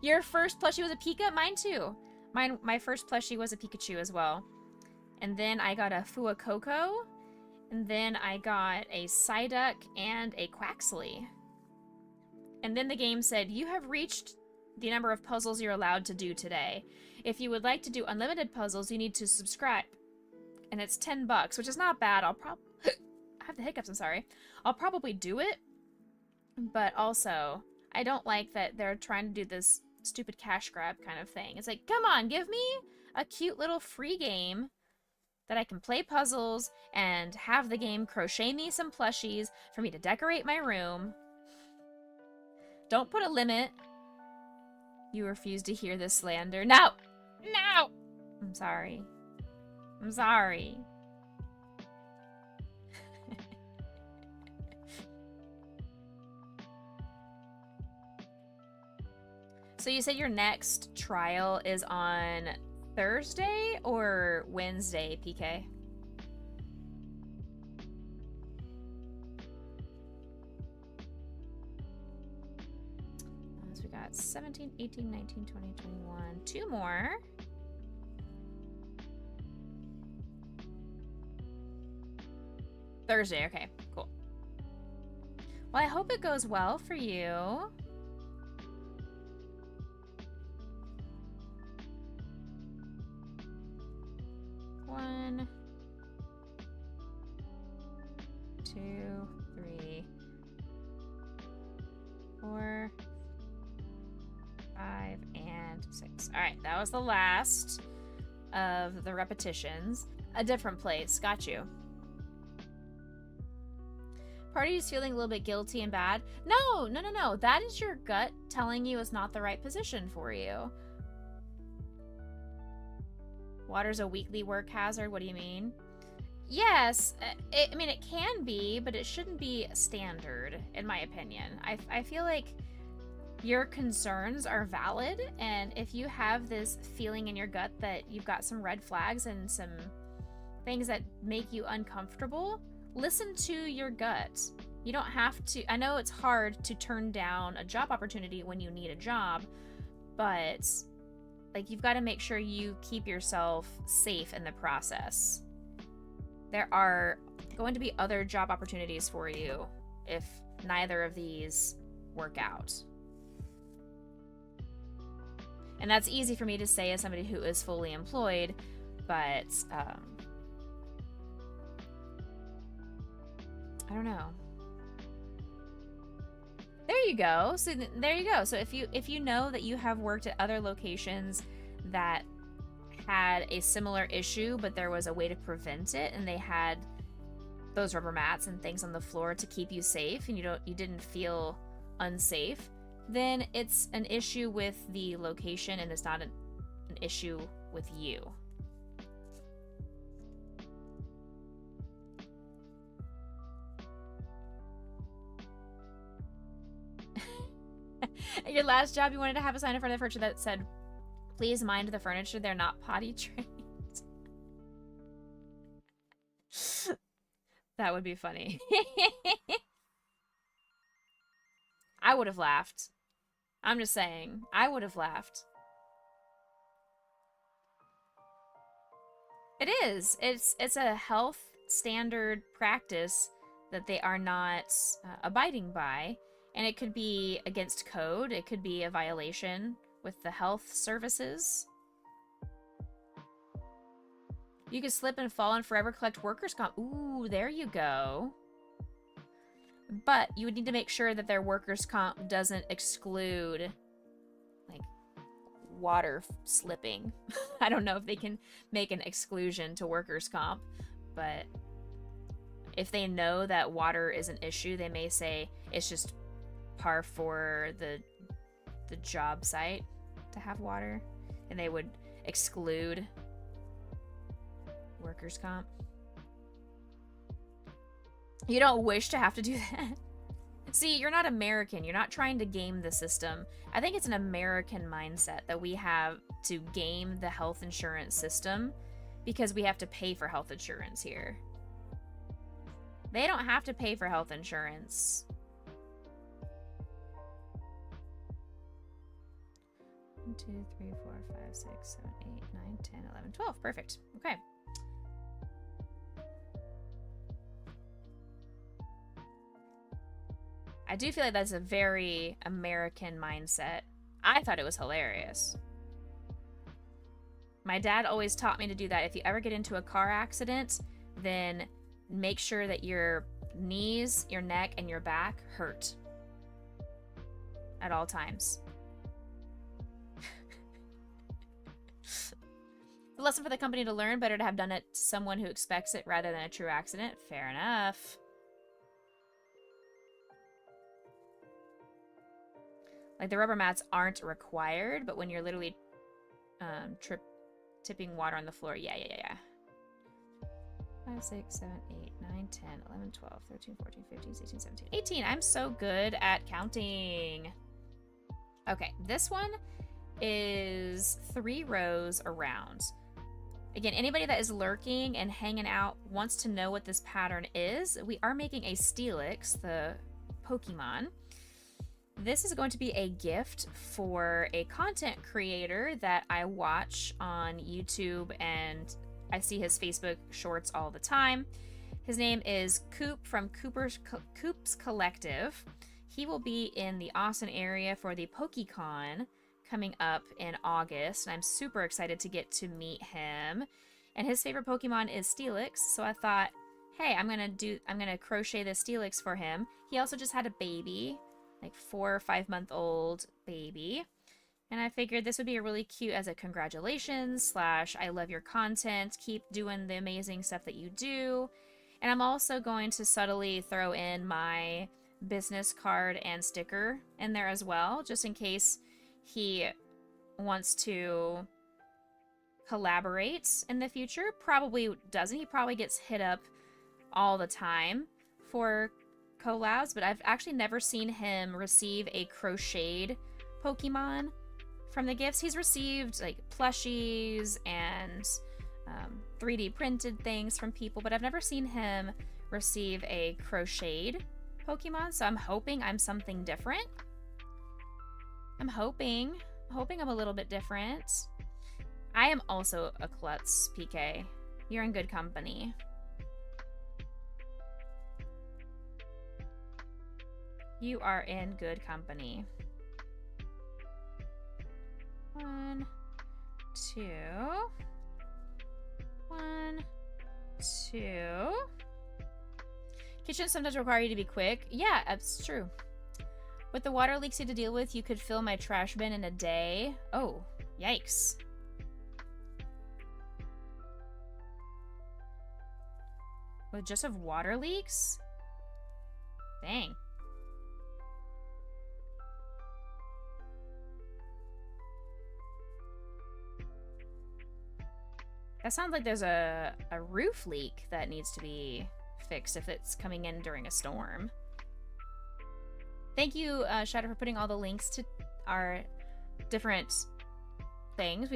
Your first plushie was a Pika? Mine too. My first plushie was a Pikachu as well. And then I got a Fuecoco. And then I got a Psyduck and a Quaxley. And then the game said, you have reached the number of puzzles you're allowed to do today. If you would like to do unlimited puzzles, you need to subscribe. And it's $10, which is not bad. I'll probably... I have the hiccups, I'm sorry. I'll probably do it. But also, I don't like that they're trying to do this stupid cash grab kind of thing. It's like, come on, give me a cute little free game that I can play puzzles and have the game crochet me some plushies for me to decorate my room. Don't put a limit. You refuse to hear this slander. No! No! I'm sorry. I'm sorry. So you said your next trial is on Thursday or Wednesday, PK? So we got 17, 18, 19, 20, 21. 2 more. Thursday, okay, cool. Well, I hope it goes well for you. One, 2, 3, 4, 5, and 6. All right, that was the last of the repetitions. A different place. Got you. Party's feeling a little bit guilty and bad. No, no, no, no. That is your gut telling you it's not the right position for you. Water's a weekly work hazard. What do you mean? Yes, I mean, it can be, but it shouldn't be standard, in my opinion. I feel like your concerns are valid, and if you have this feeling in your gut that you've got some red flags and some things that make you uncomfortable, listen to your gut. You don't have to... I know it's hard to turn down a job opportunity when you need a job, but... like, you've got to make sure you keep yourself safe in the process. There are going to be other job opportunities for you if neither of these work out. And that's easy for me to say as somebody who is fully employed, but I don't know. There you go. So there you go. So if you know that you have worked at other locations that had a similar issue, but there was a way to prevent it, and they had those rubber mats and things on the floor to keep you safe, and you didn't feel unsafe, then it's an issue with the location, and it's not an issue with you. At your last job, you wanted to have a sign in front of the furniture that said, "Please mind the furniture, they're not potty trained." That would be funny. I would have laughed. I'm just saying, I would have laughed. It is. It's a health standard practice that they are not abiding by, and it could be against code. It could be a violation with the health services. You could slip and fall and forever collect workers' comp. Ooh, there you go. But you would need to make sure that their workers' comp doesn't exclude, like, water slipping. I don't know if they can make an exclusion to workers' comp, but if they know that water is an issue, they may say it's just par for the job site to have water, and they would exclude workers' comp. You don't wish to have to do that. See, you're not American. You're not trying to game the system. I think it's an American mindset that we have to game the health insurance system because we have to pay for health insurance here. They don't have to pay for health insurance. 1, 2, 3, 4, 5, 6, 7, 8, 9, 10, 11, 12. Perfect. Okay. I do feel like that's a very American mindset. I thought it was hilarious. My dad always taught me to do that. If you ever get into a car accident, then make sure that your knees, your neck, and your back hurt at all times. The lesson for the company to learn: better to have done it to someone who expects it rather than a true accident. Fair enough. Like, the rubber mats aren't required, but when you're literally tipping water on the floor, yeah. 5, 6, 7, 8, 9, 10, 11, 12, 13, 14, 15, 16, 17, 18. I'm so good at counting. Okay, this one is 3 rows around. Again, anybody that is lurking and hanging out wants to know what this pattern is. We are making a Steelix, the Pokemon. This is going to be a gift for a content creator that I watch on YouTube, and I see his Facebook shorts all the time. His name is Coop from Coop's Collective. He will be in the Austin area for the PokeCon coming up in August, and I'm super excited to get to meet him. And his favorite Pokemon is Steelix, so I thought, hey, I'm gonna crochet this Steelix for him. He also just had a baby, like 4 or 5 month old baby, and I figured this would be a really cute as a congratulations / I love your content, keep doing the amazing stuff that you do. And I'm also going to subtly throw in my business card and sticker in there as well, just in case he wants to collaborate in the future. Probably doesn't. He probably gets hit up all the time for collabs, but I've actually never seen him receive a crocheted Pokemon from the gifts. He's received like plushies and 3D printed things from people, but I've never seen him receive a crocheted Pokemon, so I'm hoping I'm something different. I'm hoping I'm a little bit different. I am also a klutz, PK. You're in good company. You are in good company. 1, 2. 1, 2. Kitchens sometimes require you to be quick. Yeah, that's true. With the water leaks you had to deal with, you could fill my trash bin in a day. Oh, yikes. With just of water leaks? Dang. That sounds like there's a roof leak that needs to be fixed if it's coming in during a storm. Thank you, Shadow, for putting all the links to our different things.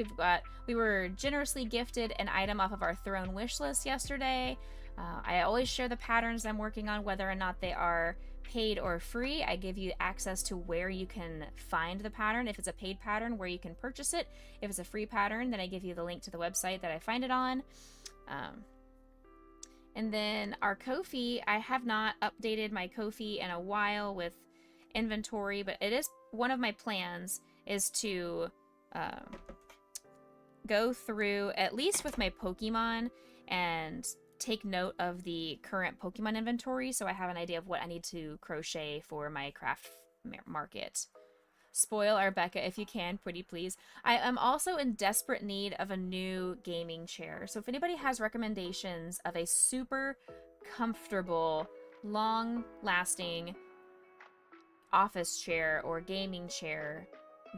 We were generously gifted an item off of our Throne wish list yesterday. I always share the patterns I'm working on, whether or not they are paid or free, I give you access to where you can find the pattern. If it's a paid pattern, where you can purchase it. If it's a free pattern, then I give you the link to the website that I find it on. And then our Ko-fi, I have not updated my Ko-fi in a while with inventory, but it is one of my plans is to go through, at least with my Pokemon, and take note of the current Pokemon inventory so I have an idea of what I need to crochet for my craft market. Spoil our Becca if you can, pretty please. I am also in desperate need of a new gaming chair. So if anybody has recommendations of a super comfortable, long-lasting office chair or gaming chair,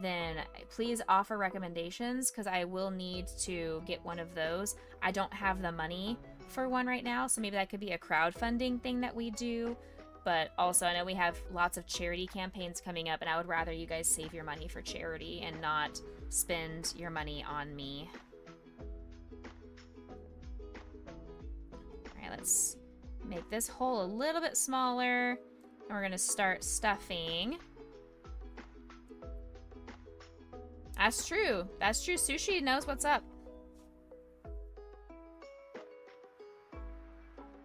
then please offer recommendations because I will need to get one of those. I don't have the money for one right now, so maybe that could be a crowdfunding thing that we do. But also, I know we have lots of charity campaigns coming up, and I would rather you guys save your money for charity and not spend your money on me. Alright, let's make this hole a little bit smaller, and we're going to start stuffing. That's true. That's true. Sushi knows what's up.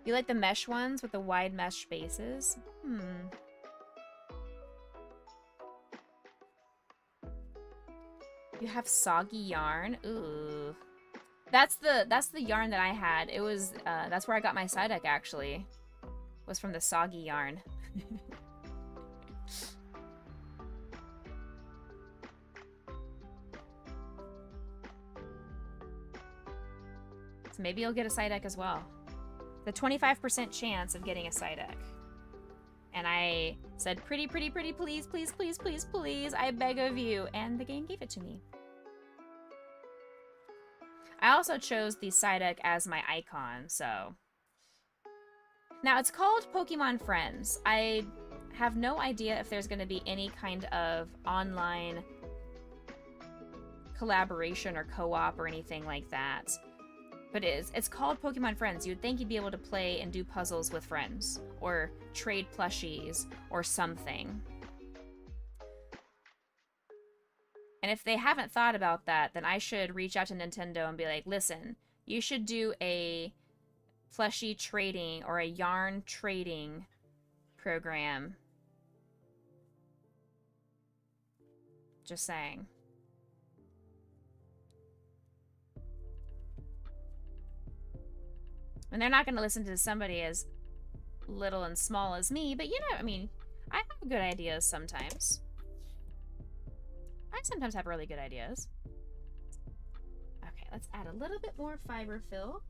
You like the mesh ones with the wide mesh bases? You have soggy yarn? Ooh. That's the yarn that I had. It was that's where I got my Psyduck actually. Was from the soggy yarn. So maybe you'll get a Psyduck as well. The 25% chance of getting a Psyduck. And I said, pretty, pretty, pretty, please, please, please, please, please, I beg of you. And the game gave it to me. I also chose the Psyduck as my icon, so. Now, it's called Pokemon Friends. I have no idea if there's going to be any kind of online collaboration or co-op or anything like that. But it's called Pokemon Friends. You'd think you'd be able to play and do puzzles with friends. Or trade plushies. Or something. And if they haven't thought about that, then I should reach out to Nintendo and be like, listen, you should do a plushie trading or a yarn trading program. Just saying. And they're not going to listen to somebody as little and small as me, but you know, I mean, I have good ideas sometimes. I sometimes have really good ideas. Okay, let's add a little bit more fiber fill.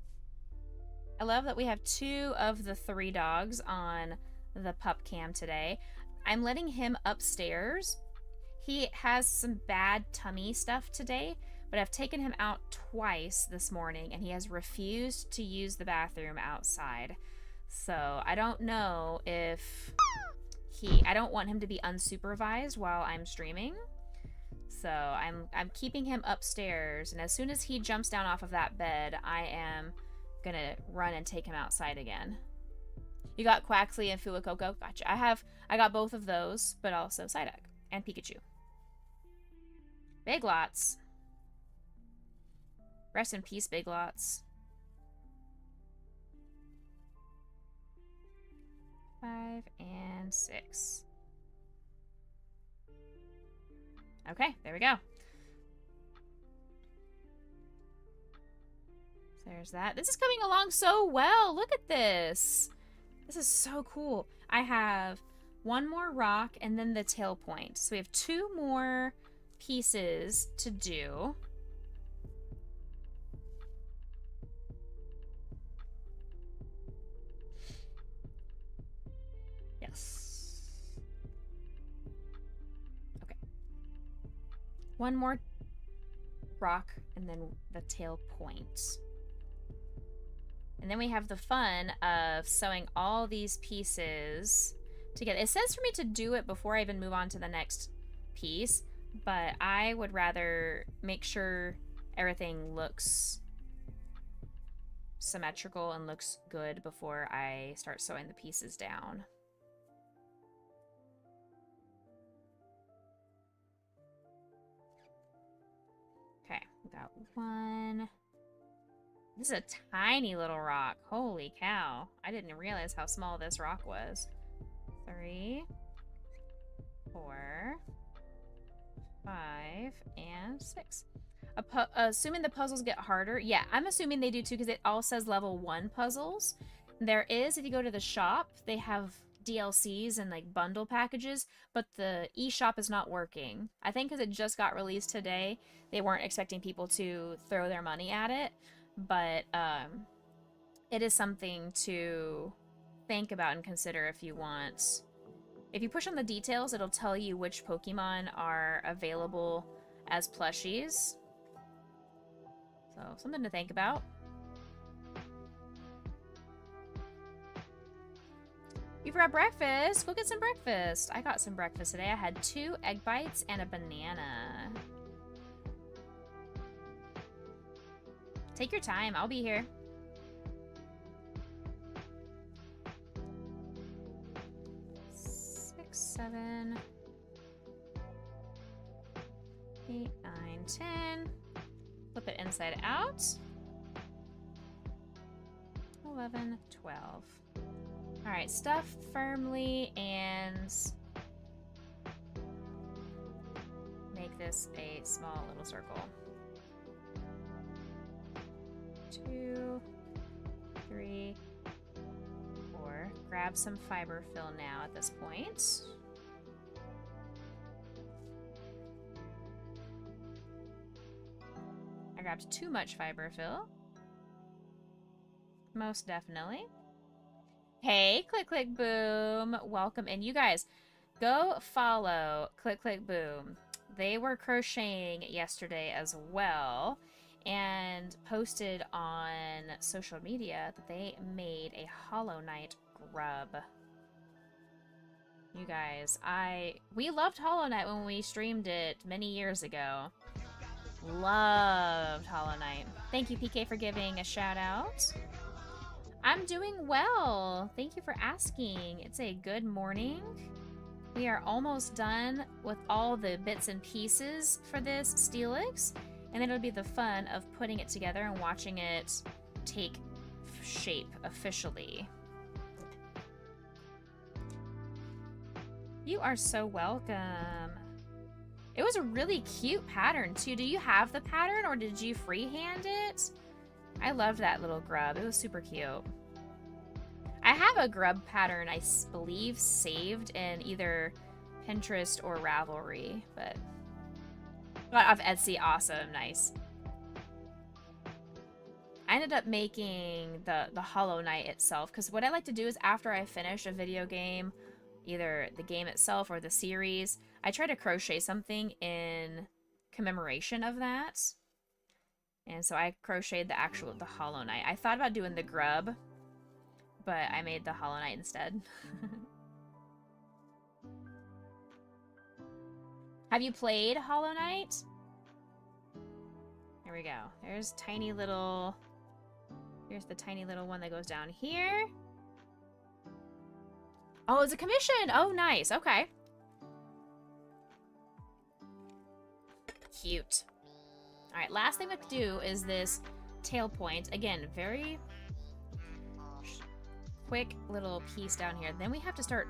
I love that we have 2 of the 3 dogs on the pup cam today. I'm letting him upstairs. He has some bad tummy stuff today, but I've taken him out twice this morning, and he has refused to use the bathroom outside. So I don't know if I don't want him to be unsupervised while I'm streaming. So I'm keeping him upstairs, and as soon as he jumps down off of that bed, I am gonna run and take him outside again. You got Quaxley and Fuecoco? Gotcha. I got both of those, but also Psyduck and Pikachu. Big Lots. Rest in peace, Big Lots. 5 and 6. Okay, there we go. So there's that. This is coming along so well. Look at this. This is so cool. I have 1 more rock and then the tail point. So we have 2 more pieces to do. Yes. Okay. 1 more rock and then the tail point. And then we have the fun of sewing all these pieces together. It says for me to do it before I even move on to the next piece, but I would rather make sure everything looks symmetrical and looks good before I start sewing the pieces down. one. This is a tiny little rock. Holy cow. I didn't realize how small this rock was. 3, 4, 5, and 6. Assuming the puzzles get harder. Yeah, I'm assuming they do too because it all says level 1 puzzles. There is, if you go to the shop, they have DLCs and like bundle packages, but the eShop is not working. I think because it just got released today, they weren't expecting people to throw their money at it. But it is something to think about and consider if you want. If you push on the details, it'll tell you which Pokemon are available as plushies. So, something to think about. You forgot breakfast? Go get some breakfast. I got some breakfast today. I had 2 egg bites and a banana. Take your time. I'll be here. Six, 7, 8, 9, 10. Flip it inside out. 11, 12. All right, stuff firmly and make this a small little circle. 2, 3, 4. Grab some fiber fill now at this point. I grabbed too much fiber fill. Most definitely. Hey, Click Click Boom. Welcome. And you guys, go follow Click Click Boom. They were crocheting yesterday as well and posted on social media that they made a Hollow Knight grub. You guys, we loved Hollow Knight when we streamed it many years ago. Loved Hollow Knight. Thank you, PK, for giving a shout out. I'm doing well. Thank you for asking. It's a good morning. We are almost done with all the bits and pieces for this Steelix, and then it'll be the fun of putting it together and watching it take shape officially. You are so welcome. It was a really cute pattern too. Do you have the pattern or did you freehand it? I loved that little grub. It was super cute. I have a grub pattern, I believe, saved in either Pinterest or Ravelry, but got off Etsy. Awesome. Nice. I ended up making the Hollow Knight itself because what I like to do is after I finish a video game, either the game itself or the series, I try to crochet something in commemoration of that. And so I crocheted the Hollow Knight. I thought about doing the grub, but I made the Hollow Knight instead. Have you played Hollow Knight? There we go. There's tiny little... Here's the tiny little one that goes down here. Oh, it's a commission! Oh, nice. Okay. Cute. Alright, last thing we have to do is this tail point. Again, very quick little piece down here. Then we have to start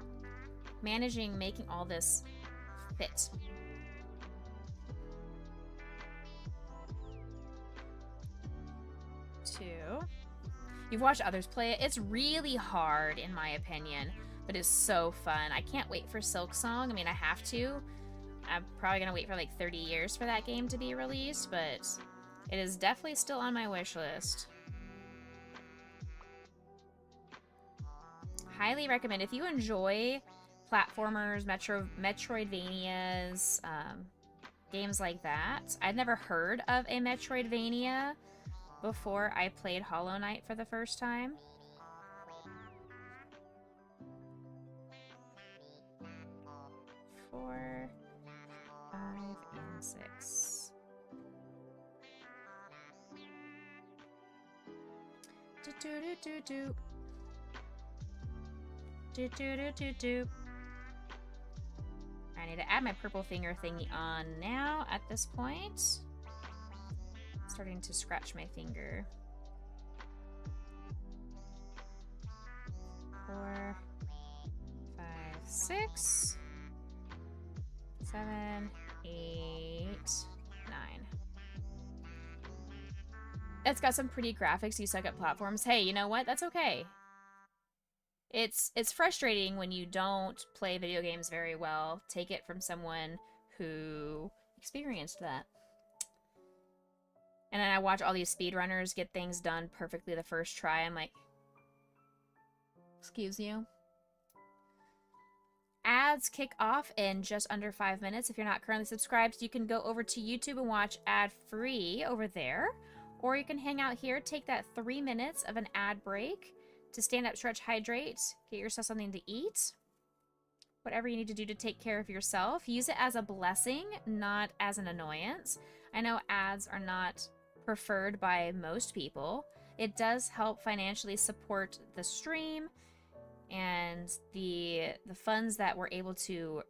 making all this fit. Two. You've watched others play it. It's really hard, in my opinion, but it's so fun. I can't wait for Silk Song. I mean, I have to. I'm probably going to wait for like 30 years for that game to be released, but it is definitely still on my wish list. Highly recommend. If you enjoy platformers, Metroidvanias, games like that. I'd never heard of a Metroidvania before I played Hollow Knight for the first time. Four, 5, and 6. Do-do-do-do-do. Do-do-do-do-do. I need to add my purple finger thingy on now at this point. Starting to scratch my finger. 4, 5, 6, 7, 8, 9. It's got some pretty graphics. You suck at platforms. Hey, you know what? That's okay. It's frustrating when you don't play video games very well. Take it from someone who experienced that. And then I watch all these speedrunners get things done perfectly the first try. I'm like, excuse you? Ads kick off in just under 5 minutes. If you're not currently subscribed, you can go over to YouTube and watch ad-free over there. Or you can hang out here, take that 3 minutes of an ad break to stand up, stretch, hydrate, get yourself something to eat. Whatever you need to do to take care of yourself. Use it as a blessing, not as an annoyance. I know ads are not preferred by most people. It does help financially support the stream and the funds that we're able to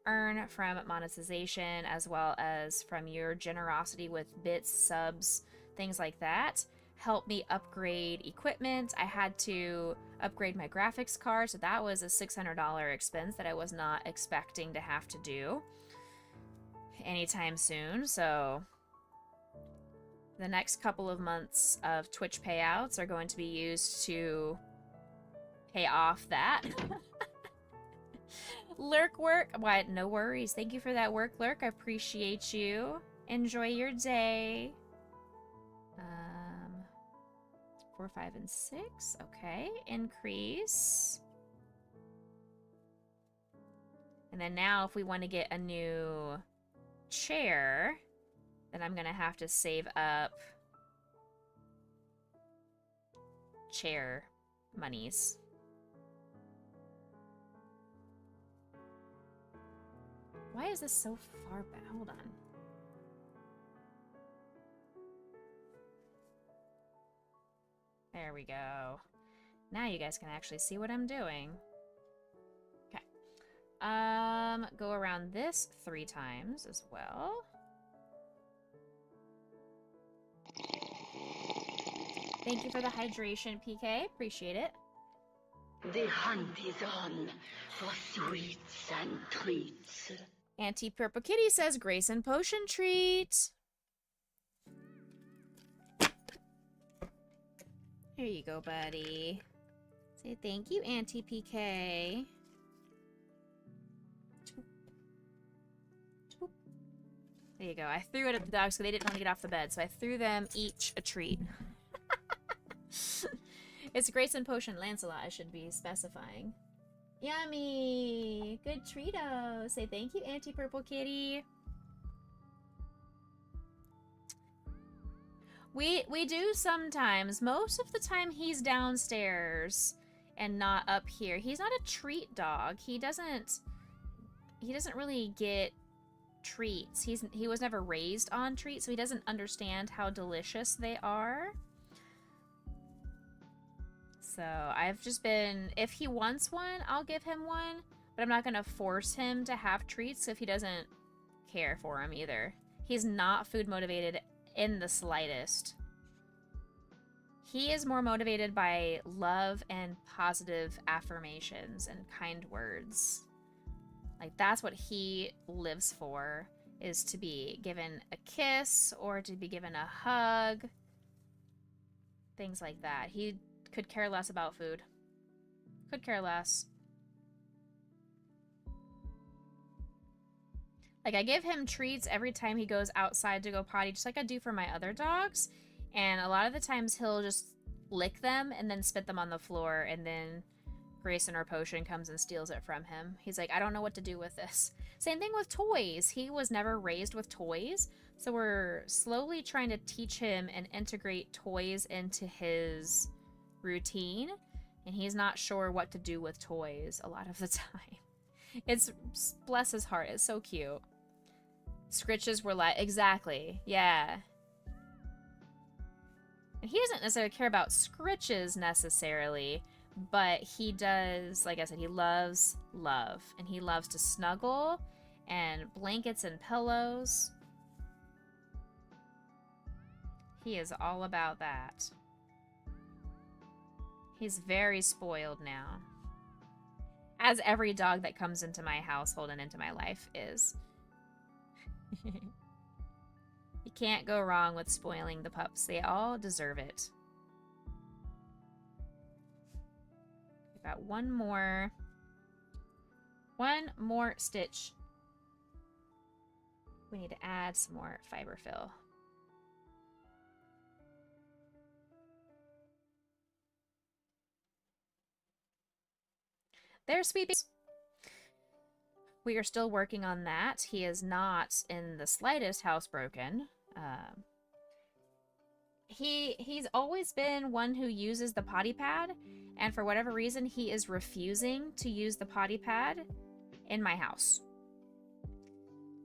earn from monetization, as well as from your generosity with bits, subs, things like that, help me upgrade equipment. I had to upgrade my graphics card, so that was a $600 expense that I was not expecting to have to do anytime soon. So the next couple of months of Twitch payouts are going to be used to pay off that. Lurk work. What? No worries. Thank you for that work, Lurk. I appreciate you. Enjoy your day. 4, 5, and 6. Okay. Increase. And then now if we want to get a new chair, then I'm going to have to save up chair monies. Why is this so far back? Hold on. There we go. Now you guys can actually see what I'm doing. Okay. Go around this 3 times as well. Thank you for the hydration, PK. Appreciate it. The hunt is on for sweets and treats. Auntie Purple Kitty says Grayson Potion treat. Here you go, buddy. Say thank you, Auntie PK. There you go. I threw it at the dogs because they didn't want to get off the bed, so I threw them each a treat. It's Grayson Potion Lancelot, I should be specifying. Yummy! Good treato! Say thank you, Auntie Purple Kitty. We do sometimes. Most of the time he's downstairs and not up here. He's not a treat dog. He doesn't really get treats. He was never raised on treats, so he doesn't understand how delicious they are. So I've just been, if he wants one, I'll give him one, but I'm not going to force him to have treats if he doesn't care for them either. He's not food motivated in the slightest. He is more motivated by love and positive affirmations and kind words. Like, that's what he lives for, is to be given a kiss or to be given a hug. Things like that. He could care less about food. Could care less. Like, I give him treats every time he goes outside to go potty, just like I do for my other dogs. And a lot of the times he'll just lick them and then spit them on the floor, and then Grayson or Potion comes and steals it from him. He's like, I don't know what to do with this. Same thing with toys. He was never raised with toys, so we're slowly trying to teach him and integrate toys into his routine, and he's not sure what to do with toys a lot of the time. It's, bless his heart, it's so cute. Scritches were like, exactly, yeah. And he doesn't necessarily care about scritches necessarily, but he does, like I said, he loves love, and he loves to snuggle and blankets and pillows. He is all about that. He's very spoiled now. As every dog that comes into my household and into my life is. You can't go wrong with spoiling the pups. They all deserve it. We've got one more stitch. We need to add some more fiber fill. There's Sweepy. We are still working on that. He is not in the slightest housebroken. He's always been one who uses the potty pad, and for whatever reason, he is refusing to use the potty pad in my house.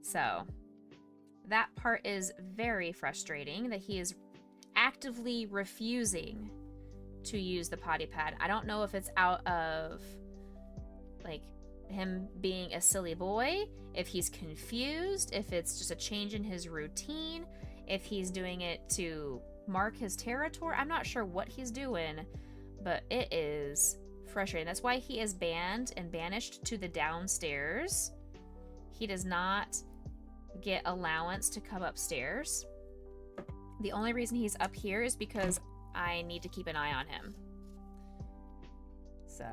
So that part is very frustrating, that he is actively refusing to use the potty pad. I don't know if it's out of like him being a silly boy, if he's confused, if it's just a change in his routine, if he's doing it to mark his territory. I'm not sure what he's doing, but it is frustrating. That's why he is banned and banished to the downstairs. He does not get allowance to come upstairs. The only reason he's up here is because I need to keep an eye on him. So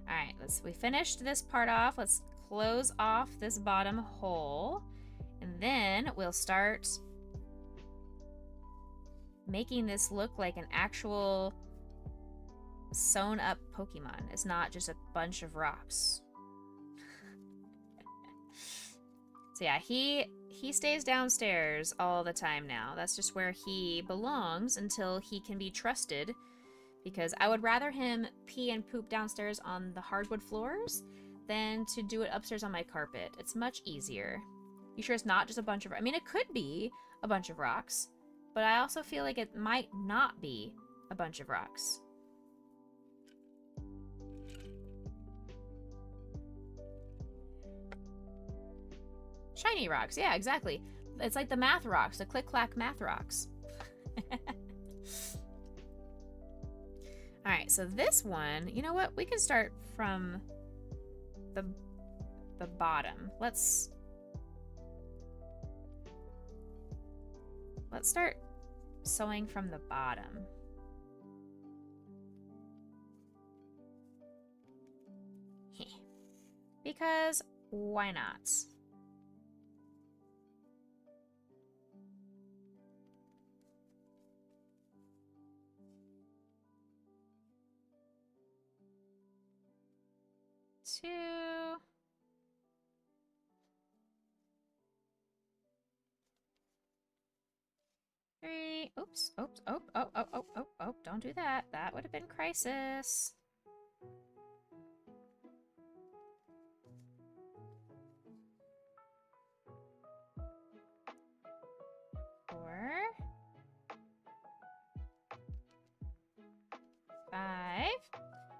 alright, we finished this part off. Let's close off this bottom hole. And then we'll start making this look like an actual sewn up Pokemon. It's not just a bunch of rocks. So yeah, he stays downstairs all the time now. That's just where he belongs until he can be trusted. Because I would rather him pee and poop downstairs on the hardwood floors than to do it upstairs on my carpet. It's much easier. You sure it's not just a bunch of... I mean, it could be a bunch of rocks, but I also feel like it might not be a bunch of rocks. Shiny rocks, yeah, exactly. It's like the math rocks, the click-clack math rocks. Alright, so this one, you know what? We can start from the bottom. Let's start sewing from the bottom. Because why not? Two. Three. Oops. Oops. Oh, oh, oh, oh, oh, oh. Don't do that. That would have been crisis. Four. Five.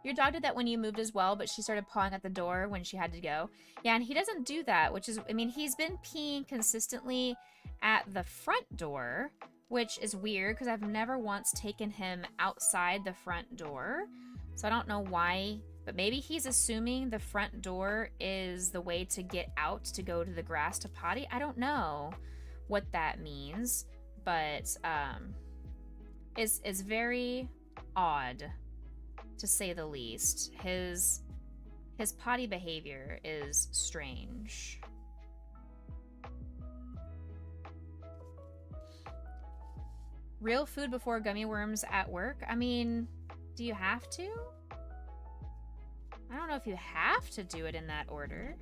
Your dog did that when you moved as well, but she started pawing at the door when she had to go. Yeah, and he doesn't do that, which is, I mean, he's been peeing consistently at the front door, which is weird because I've never once taken him outside the front door. So I don't know why, but maybe he's assuming the front door is the way to get out to go to the grass to potty. I don't know what that means, but it's very odd, to say the least. His potty behavior is strange. Real food before gummy worms at work? I mean, do you have to? I don't know if you have to do it in that order.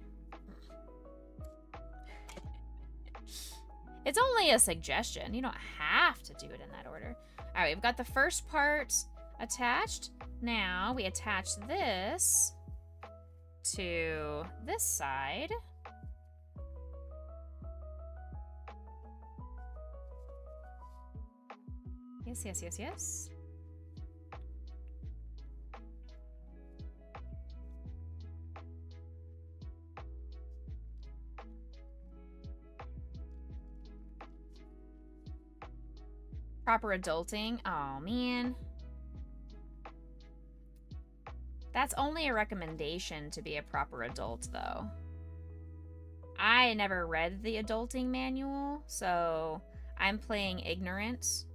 It's only a suggestion. You don't have to do it in that order. All right, we've got the first part attached. Now we attach this to this side. Yes, yes, yes, yes. Proper adulting. Oh, man. That's only a recommendation to be a proper adult, though. I never read the adulting manual, so I'm playing ignorant.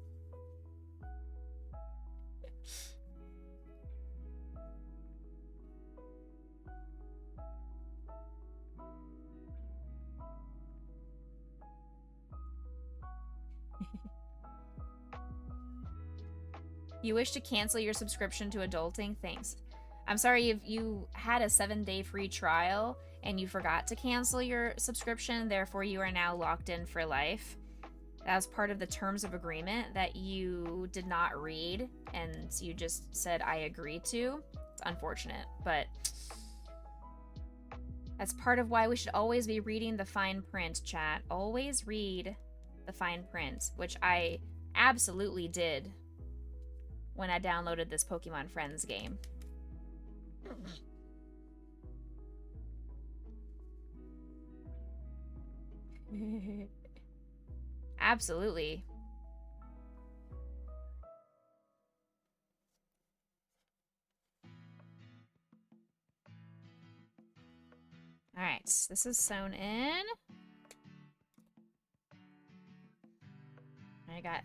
You wish to cancel your subscription to adulting? Thanks. I'm sorry if you had a 7-day free trial and you forgot to cancel your subscription, therefore you are now locked in for life. That was part of the terms of agreement that you did not read and you just said, I agree to. It's unfortunate, but that's part of why we should always be reading the fine print, chat. Always read the fine print, which I absolutely did when I downloaded this Pokemon Friends game. Absolutely. All right, this is sewn in. I got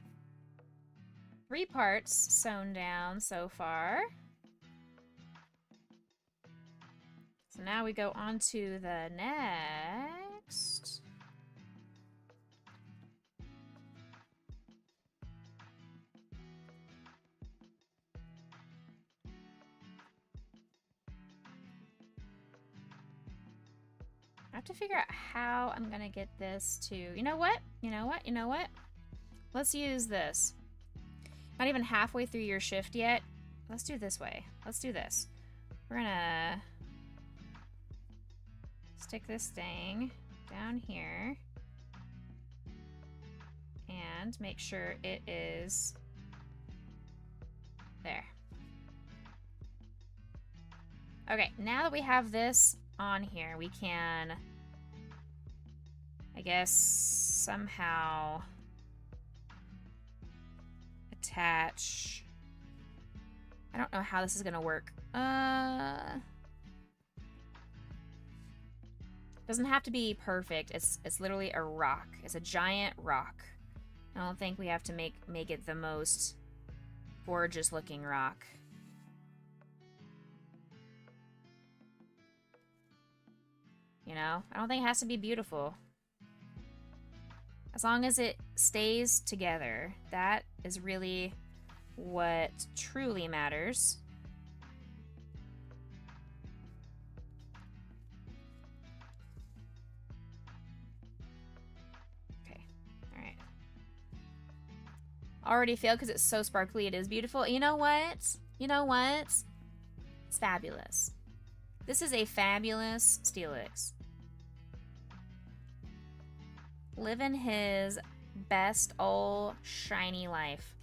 3 parts sewn down so far. So now we go on to the next. I have to figure out how I'm gonna get this to, you know what? Let's use this. Not even halfway through your shift yet. Let's do it this way. Let's do this. We're gonna stick this thing down here and make sure it is there. Okay, now that we have this on here, we can, I guess, somehow attach. I don't know how this is gonna work. Doesn't have to be perfect. It's literally a rock. It's a giant rock. I don't think we have to make it the most gorgeous looking rock. You know, I don't think it has to be beautiful. As long as it stays together, that is really what truly matters. Okay, all right. Already failed because it's so sparkly. It is beautiful. You know what? You know what? It's fabulous. This is a fabulous Steelix. Living his best old shiny life.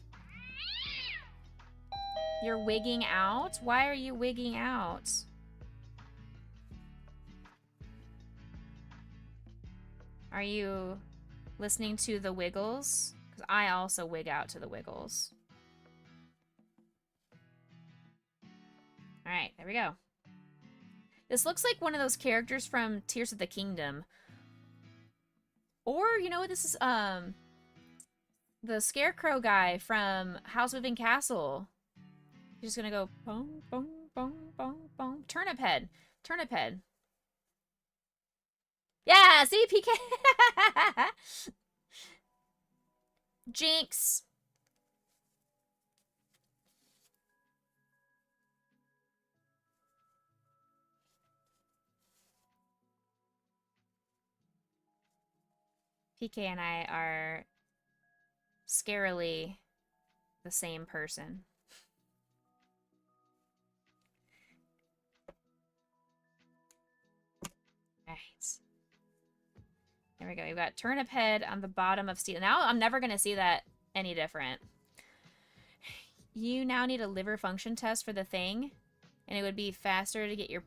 You're wigging out? Why are you wigging out? Are you listening to the wiggles? Because I also wig out to the wiggles. Alright, there we go. This looks like one of those characters from Tears of the Kingdom. Or, you know what, this is, the Scarecrow guy from House Moving Castle. He's just gonna go, boom, boom, boom, boom, boom. Turnip head. Turnip head. Yeah, see, PK. Jinx. PK and I are scarily the same person. Right. There we go. We've got turnip head on the bottom of steel. Now I'm never going to see that any different. You now need a liver function test for the thing, and it would be faster to get your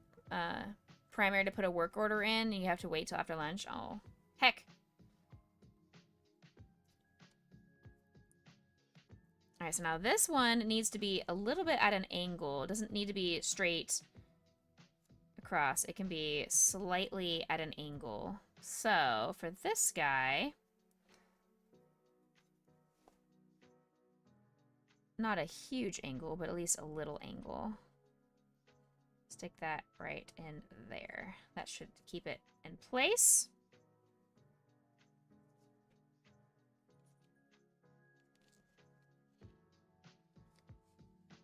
primary to put a work order in, and you have to wait till after lunch. Oh, heck. right, so now this one needs to be a little bit at an angle. It doesn't need to be straight across. It can be slightly at an angle. So for this guy, not a huge angle, but at least a little angle. Stick that right in there. That should keep it in place.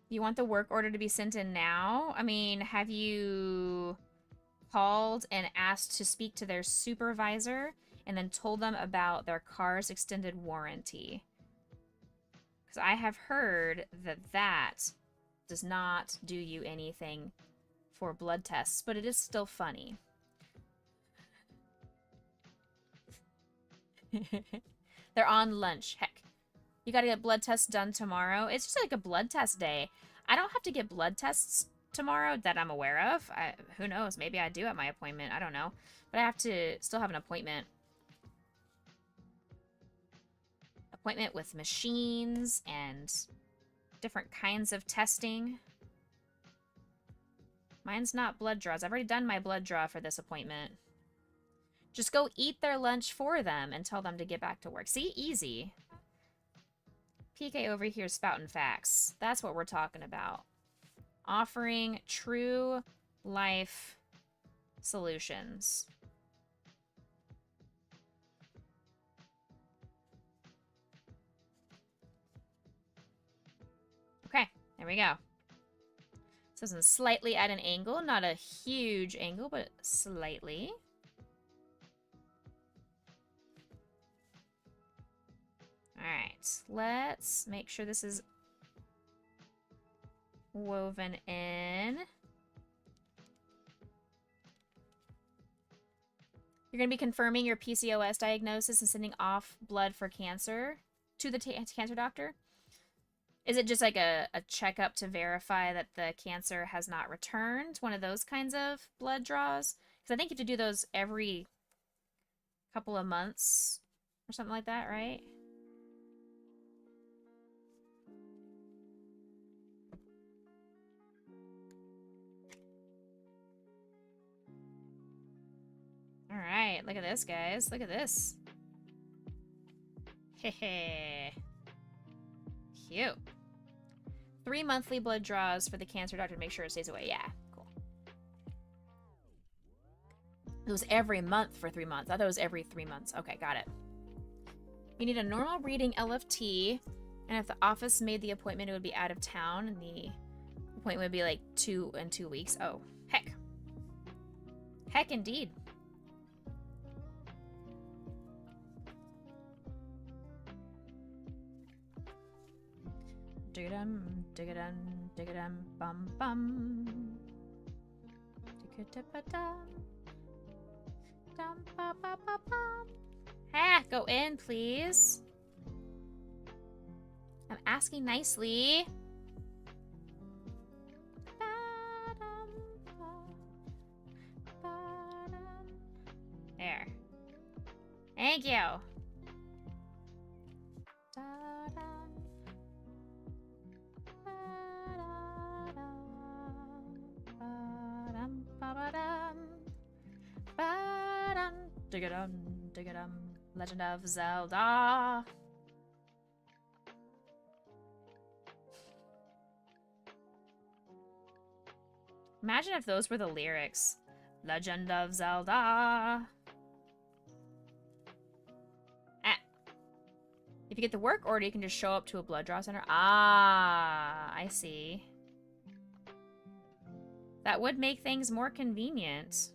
You want the work order to be sent in now? I mean, have you called and asked to speak to their supervisor and then told them about their car's extended warranty? Because I have heard that that does not do you anything for blood tests, but it is still funny. They're on lunch. Heck. You gotta get blood tests done tomorrow. It's just like a blood test day. I don't have to get blood tests tomorrow that I'm aware of. Who knows? Maybe I do at my appointment. I don't know. But I have to still have an appointment. Appointment with machines and different kinds of testing. Mine's not blood draws. I've already done my blood draw for this appointment. Just go eat their lunch for them and tell them to get back to work. See? Easy. PK over here spouting facts. That's what we're talking about. Offering true life solutions. Okay, there we go. So it's slightly at an angle, not a huge angle, but slightly. Alright, let's make sure this is woven in. You're going to be confirming your PCOS diagnosis and sending off blood for cancer to the cancer doctor? Is it just like a checkup to verify that the cancer has not returned? One of those kinds of blood draws? Because I think you have to do those every couple of months or something like that, right? Alright, look at this, guys. Look at this. Hehe. Cute. 3 monthly blood draws for the cancer doctor to make sure it stays away. Yeah, cool. It was every month for 3 months. I thought it was every 3 months. Okay, got it. You need a normal reading LFT, and if the office made the appointment, it would be out of town, and the appointment would be like 2 weeks. Oh, heck. Heck indeed. Dig-a-dum, dig-a-dum, dig-a-dum, bum bum. Dig-a-da-ba-dum. Dum ba ba ba bum. Ha! Go in, please. I'm asking nicely. There. Thank you. Dig-a-dum, dig-a-dum, Legend of Zelda. Imagine if those were the lyrics. Legend of Zelda. Ah. If you get the work order, you can just show up to a blood draw center. Ah, I see. That would make things more convenient.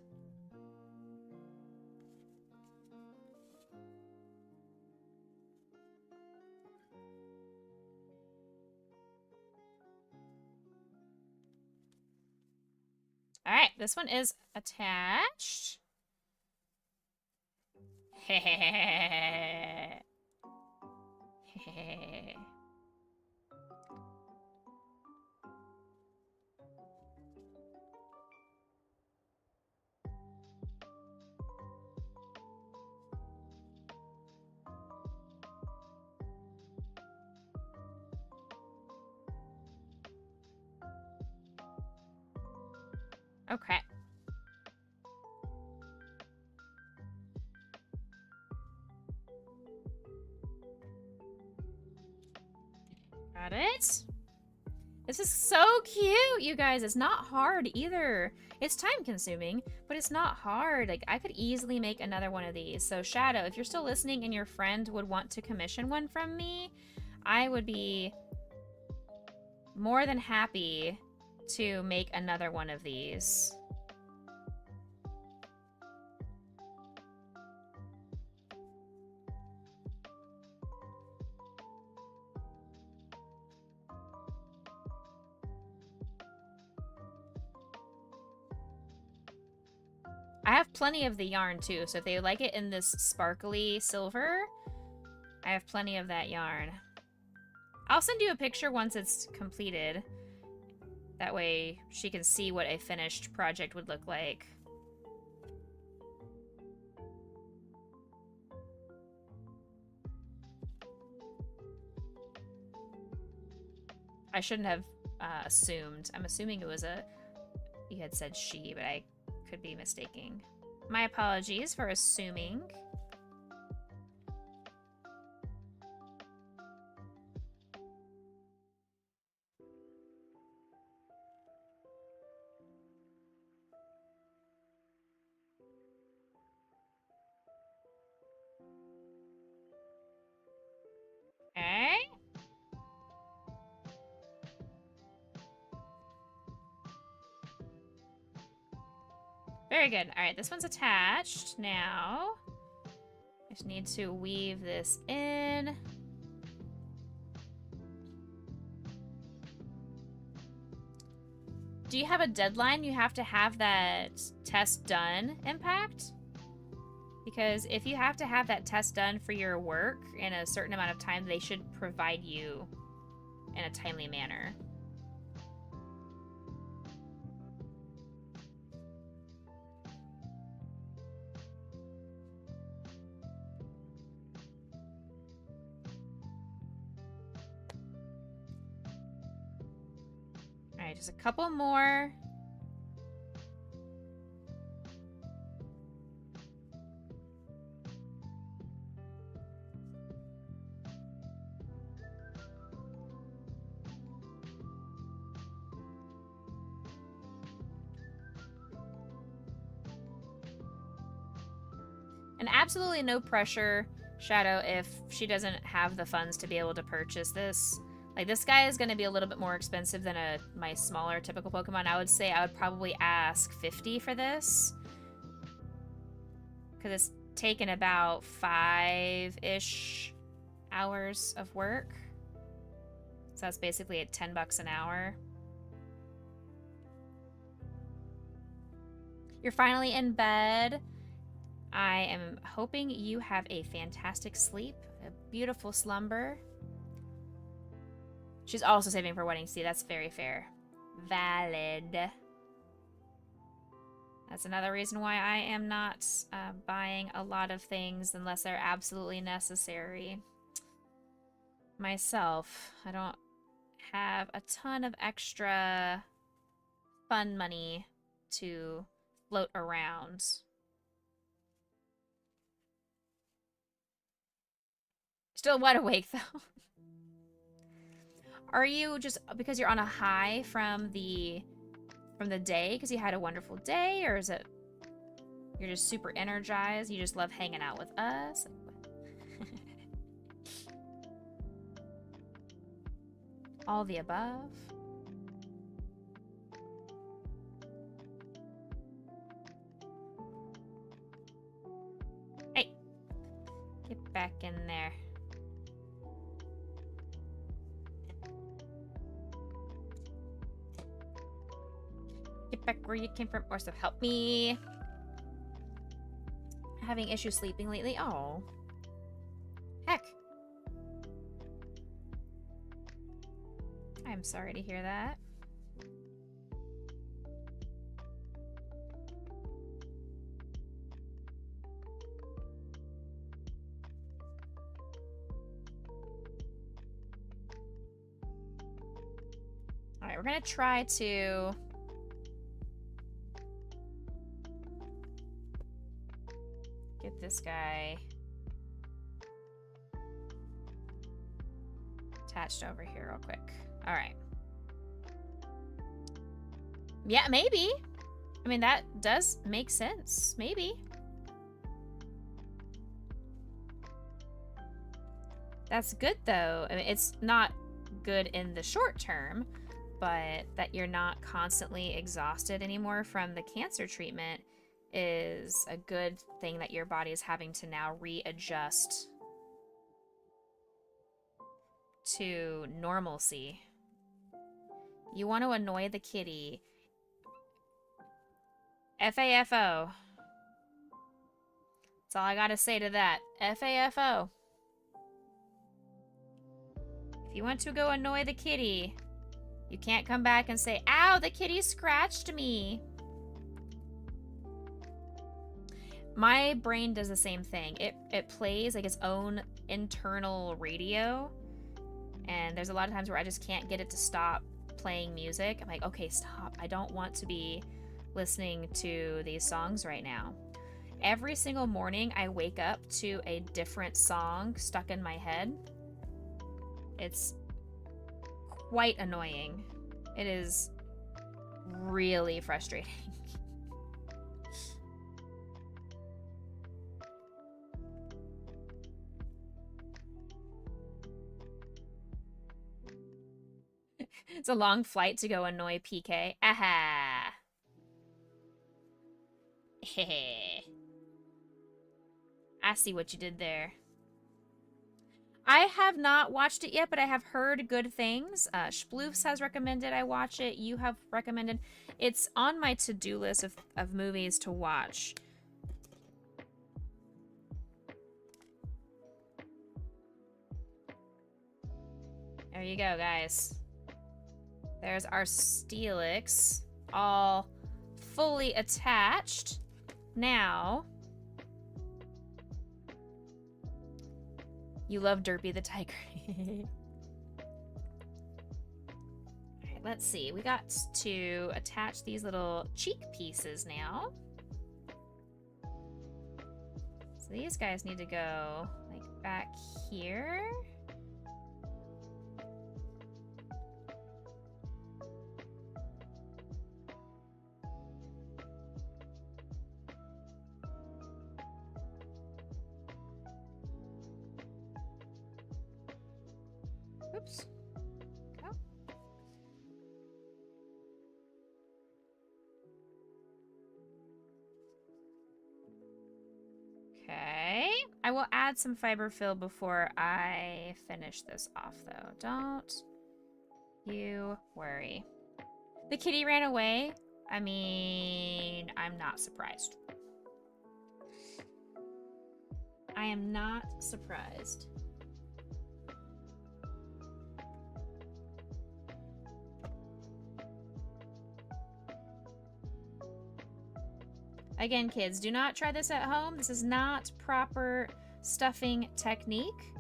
Alright, this one is attached. Hehehehe. Hehehe. Okay. Got it. This is so cute, you guys. It's not hard either. It's time consuming, but it's not hard. Like, I could easily make another one of these. So Shadow, if you're still listening and your friend would want to commission one from me, I would be more than happy to make another one of these. I have plenty of the yarn too, so if they like it in this sparkly silver, I have plenty of that yarn. I'll send you a picture once it's completed. That way she can see what a finished project would look like. I shouldn't have assumed. I'm assuming it was a... You had said she, but I could be mistaking. My apologies for assuming. Okay. Very good. All right, this one's attached now. I just need to weave this in. Do you have a deadline? You have to have that test done, Impact? Because if you have to have that test done for your work in a certain amount of time, they should provide you in a timely manner. All right, just a couple more. And absolutely no pressure, Shadow, if she doesn't have the funds to be able to purchase this. Like, this guy is going to be a little bit more expensive than my smaller typical Pokemon. I would say I would probably ask $50 for this. Because it's taken about 5-ish hours of work. So that's basically at $10 an hour. You're finally in bed. I am hoping you have a fantastic sleep, a beautiful slumber. She's also saving for wedding. See, that's very fair. Valid. That's another reason why I am not buying a lot of things unless they're absolutely necessary. Myself, I don't have a ton of extra fun money to float around. Still wide awake, though. Are you just because you're on a high from the day because you had a wonderful day, or is it you're just super energized? You just love hanging out with us? All the above. Hey, get back in there. Get back where you came from. Or so help me. Having issues sleeping lately. Oh. Heck. I'm sorry to hear that. Alright, we're gonna try to get this guy attached over here real quick. All right. Yeah, maybe. I mean, that does make sense. Maybe. That's good, though. I mean, it's not good in the short term, but that you're not constantly exhausted anymore from the cancer treatment is a good thing that your body is having to now readjust to normalcy. You want to annoy the kitty. FAFO. That's all I gotta say to that. FAFO. If you want to go annoy the kitty, you can't come back and say, ow, the kitty scratched me. My brain does the same thing. It plays like its own internal radio. And there's a lot of times where I just can't get it to stop playing music. I'm like, okay, stop. I don't want to be listening to these songs right now. Every single morning I wake up to a different song stuck in my head. It's quite annoying. It is really frustrating. It's a long flight to go annoy PK. Aha! Hehe. I see what you did there. I have not watched it yet, but I have heard good things. Sploofs has recommended I watch it. You have recommended. It's on my to-do list of movies to watch. There you go, guys. There's our Steelix, all fully attached. Now, you love Derpy the Tiger. Alright, let's see. We got to attach these little cheek pieces now. So these guys need to go like back here. Oops. Go. Okay. I will add some fiber fill before I finish this off, though. Don't you worry. The kitty ran away. I mean, I'm not surprised. I am not surprised. Again, kids, do not try this at home. This is not proper stuffing technique.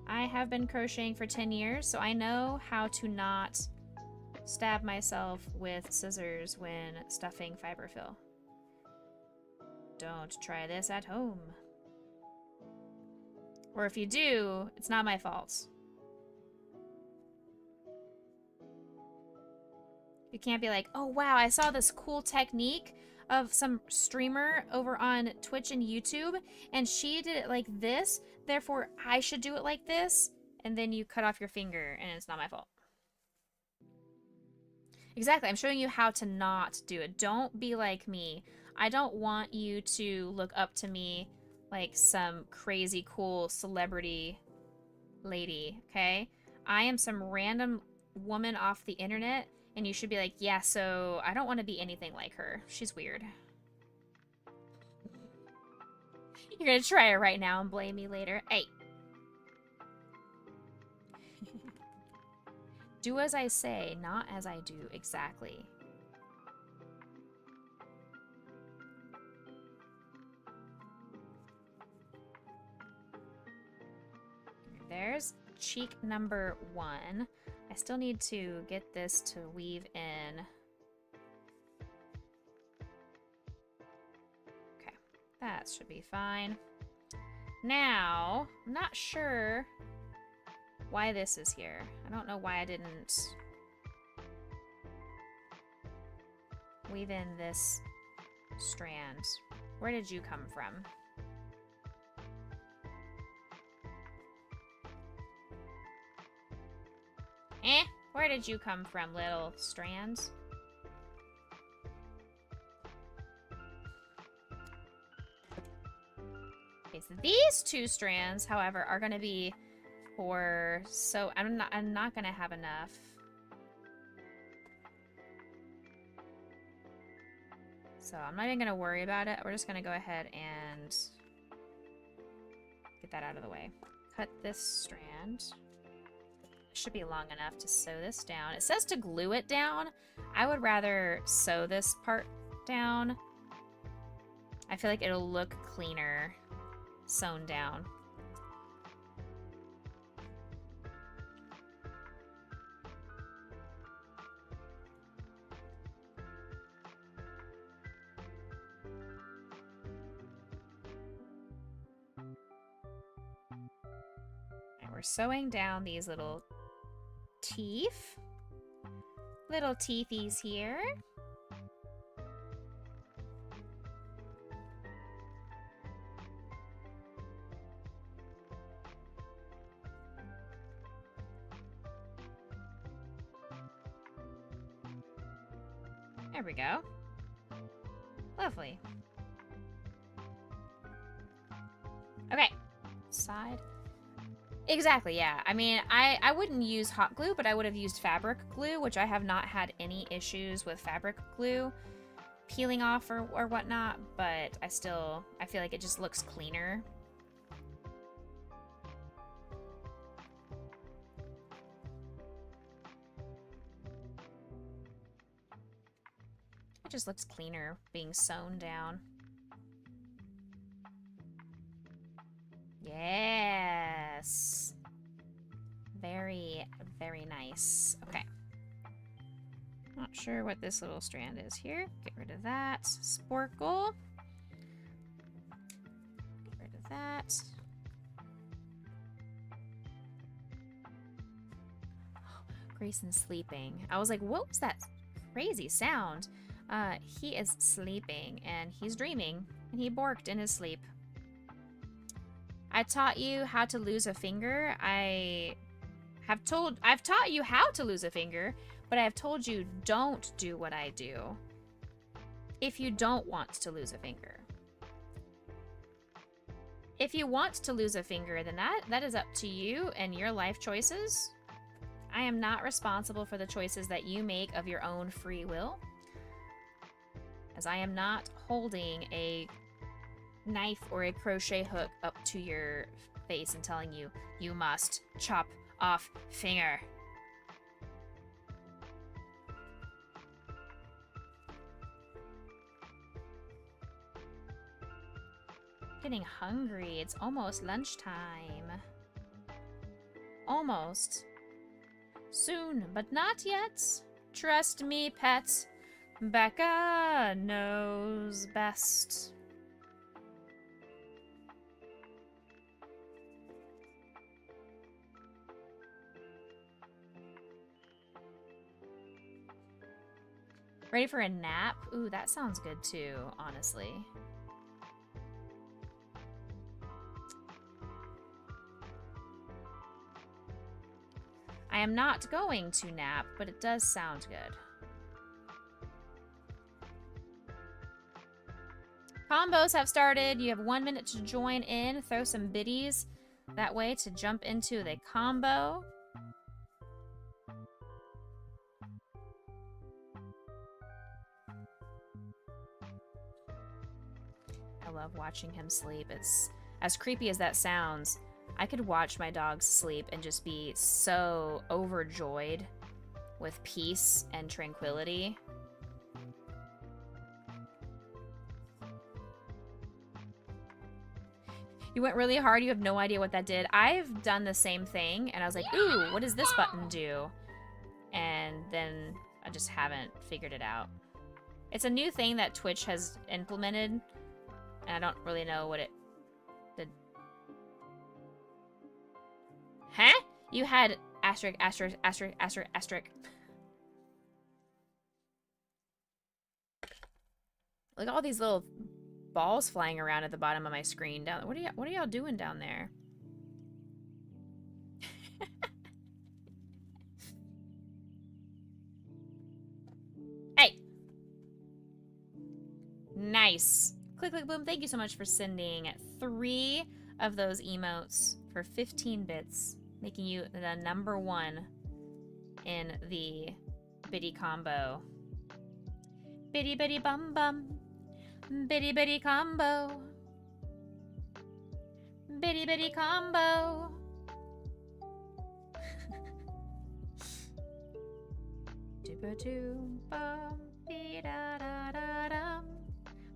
I have been crocheting for 10 years, so I know how to not stab myself with scissors when stuffing fiberfill. Don't try this at home. Or if you do, it's not my fault. You can't be like, oh wow, I saw this cool technique of some streamer over on Twitch and YouTube, and she did it like this, therefore I should do it like this, and then you cut off your finger, and it's not my fault. Exactly, I'm showing you how to not do it. Don't be like me. I don't want you to look up to me like some crazy cool celebrity lady, okay? I am some random woman off the internet, and you should be like, yeah, so I don't want to be anything like her. She's weird. You're gonna try it right now and blame me later. Hey. Do as I say, not as I do exactly. There's cheek number 1. I still need to get this to weave in. Okay, That should be fine. Now, I'm not sure why this is here. I don't know why I didn't weave in this strand. Where did you come from? Where did you come from, little strands? Okay, so these two strands, however, are going to be for... So I'm not going to have enough. So I'm not even going to worry about it. We're just going to go ahead and get that out of the way. Cut this strand. Should be long enough to sew this down. It says to glue it down. I would rather sew this part down. I feel like it'll look cleaner sewn down. And we're sewing down these little teeth. Little teethies here. There we go. Lovely. Okay. Side. Exactly, yeah. I mean, I wouldn't use hot glue, but I would have used fabric glue, which I have not had any issues with fabric glue peeling off or whatnot, but I feel like it just looks cleaner. It just looks cleaner being sewn down. Yes. Very, very nice. Okay. Not sure what this little strand is here. Get rid of that. Sporkle. Get rid of that. Grayson's sleeping. I was like, what was that crazy sound? He is sleeping and he's dreaming and he borked in his sleep. I taught you how to lose a finger. I've taught you how to lose a finger, but I've told you don't do what I do if you don't want to lose a finger. If you want to lose a finger, then that is up to you and your life choices. I am not responsible for the choices that you make of your own free will, as I am not holding a knife or a crochet hook up to your face and telling you, you must chop off finger. Getting hungry. It's almost lunchtime. Almost. Soon, but not yet. Trust me, pet. Becca knows best. Ready for a nap? Ooh, that sounds good too, honestly. I am not going to nap, but it does sound good. Combos have started. You have 1 minute to join in. Throw some biddies that way to jump into the combo. I love watching him sleep. It's as creepy as that sounds. I could watch my dog sleep and just be so overjoyed with peace and tranquility. You went really hard. You have no idea what that did. I've done the same thing, and I was like, ooh, what does this button do? And then I just haven't figured it out. It's a new thing that Twitch has implemented And I don't really know what it did. Huh? You had asterisk, asterisk, asterisk, asterisk, asterisk. Look at all these little balls flying around at the bottom of my screen. Down. What are y'all doing down there? Hey! Nice. Click, click, boom. Thank you so much for sending 3 of those emotes for 15 bits, making you the #1 in the biddy combo. Biddy biddy bum bum. Biddy biddy combo. Biddy biddy combo. Doo bum be da da da dum.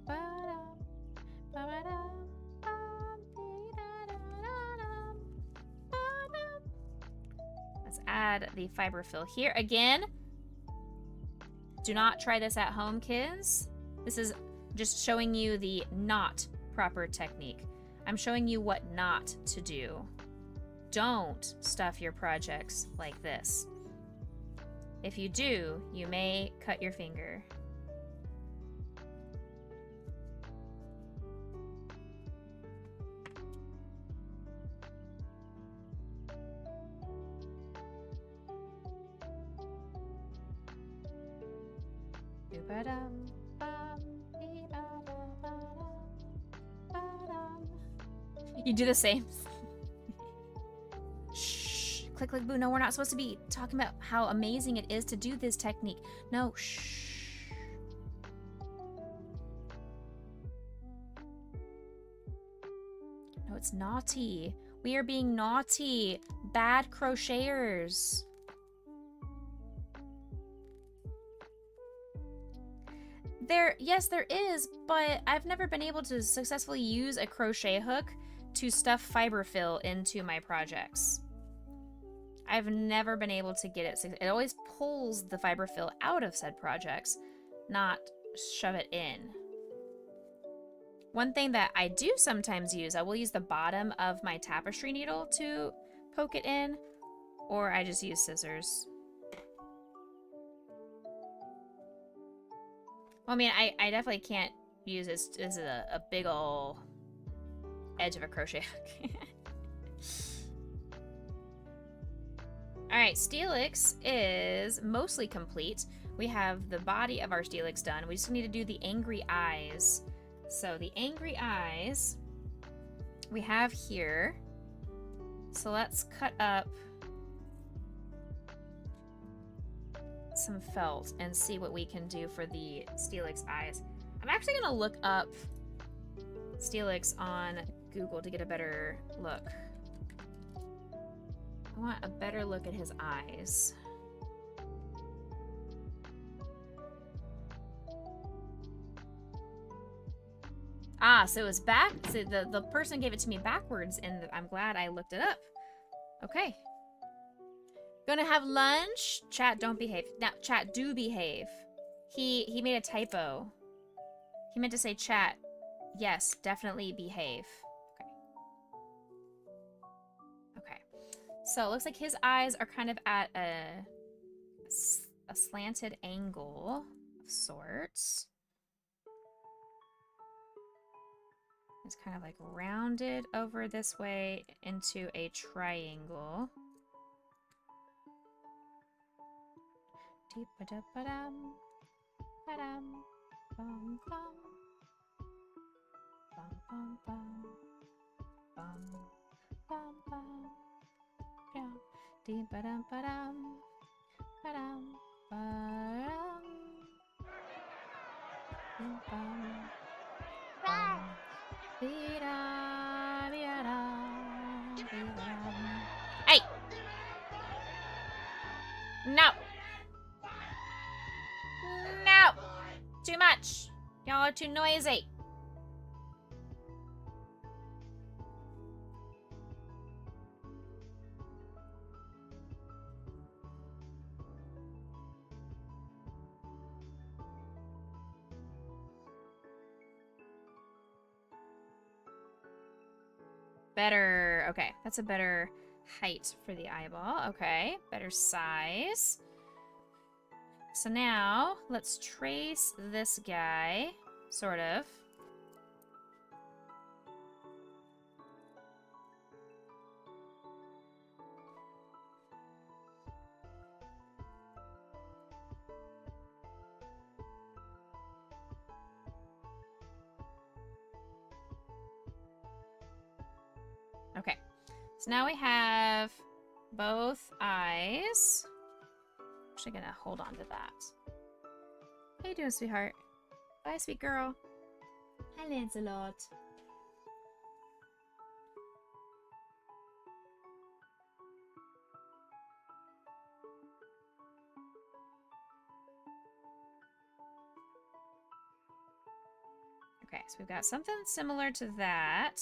Ba dum ba ba dum bum be da da da dum. Ba dum. Let's add the fiber fill here again. Do not try this at home, kids. This is just showing you the not proper technique. I'm showing you what not to do. Don't stuff your projects like this. If you do, you may cut your finger. You do the same. Shh. Click, click, boo. No, we're not supposed to be talking about how amazing it is to do this technique. No, shh. No, it's naughty. We are being naughty. Bad crocheters. Yes, there is, but I've never been able to successfully use a crochet hook to stuff fiber fill into my projects. I've never been able to get it. It always pulls the fiber fill out of said projects, not shove it in. One thing that I do sometimes use, I will use the bottom of my tapestry needle to poke it in, or I just use scissors. Well, I mean, I definitely can't use this. This is a big ol' edge of a crochet hook. Alright, Steelix is mostly complete. We have the body of our Steelix done. We just need to do the angry eyes. So the angry eyes we have here. So let's cut up some felt and see what we can do for the Steelix eyes. I'm actually gonna look up Steelix on Google to get a better look. I want a better look at his eyes. Ah, so it was back. So the person gave it to me backwards, and I'm glad I looked it up. Okay. Gonna have lunch. Chat, don't behave. Now, chat, do behave. He made a typo. He meant to say chat. Yes, definitely behave. Okay. Okay. So it looks like his eyes are kind of at a slanted angle of sorts. It's kind of like rounded over this way into a triangle. Dee-ba-da-ba-dum, ba-dum, bum, bum, bum, bum, bum, bum, bum, bum, yeah. Dee-ba-dum, ba-dum, ba-dum, ba-dum, bum, bum. Hey! No! No! Too much! Y'all are too noisy. better, okay, that's a better height for the eyeball. Okay, better size. So now, let's trace this guy, sort of. Okay, so now we have both eyes. Actually gonna hold on to that. How you doing, sweetheart? Bye, sweet girl. Hi, Lancelot. Okay, so we've got something similar to that.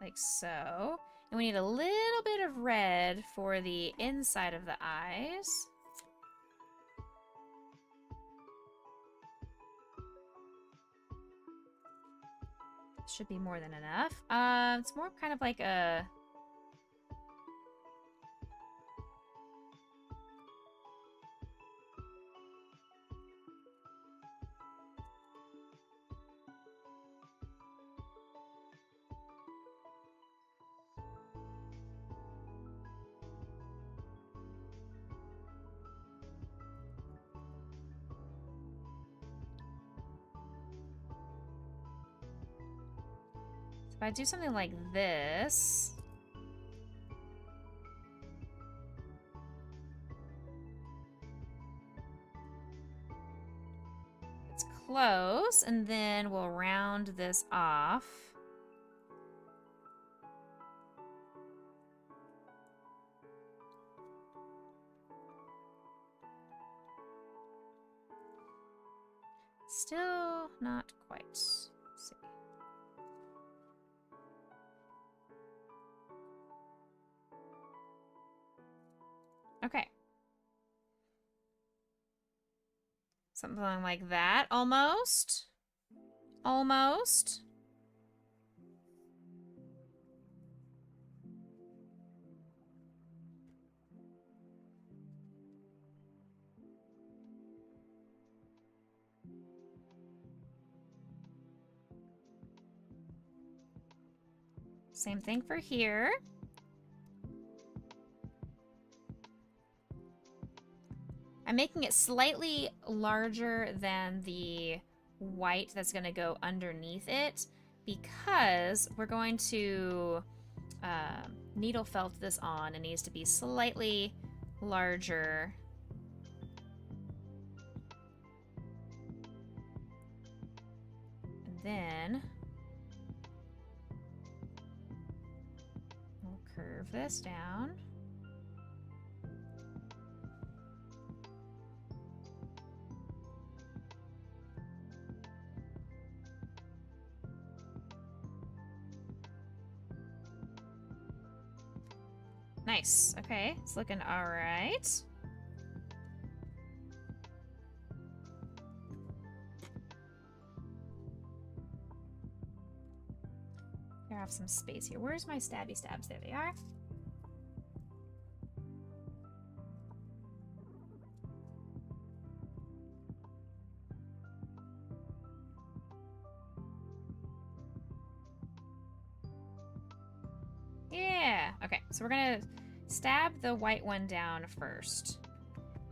Like so. And we need a little bit of red for the inside of the eyes. Should be more than enough. It's more kind of like a... If I do something like this, it's close, and then we'll round this off. Still not quite. Let's see. Okay. Something like that, almost. Almost. Same thing for here. I'm making it slightly larger than the white that's going to go underneath it because we're going to needle felt this on. It needs to be slightly larger. And then we'll curve this down. Nice. Okay, it's looking all right. I have some space here. Where's my stabby stabs? There they are. Yeah. Okay, so we're gonna stab the white one down first.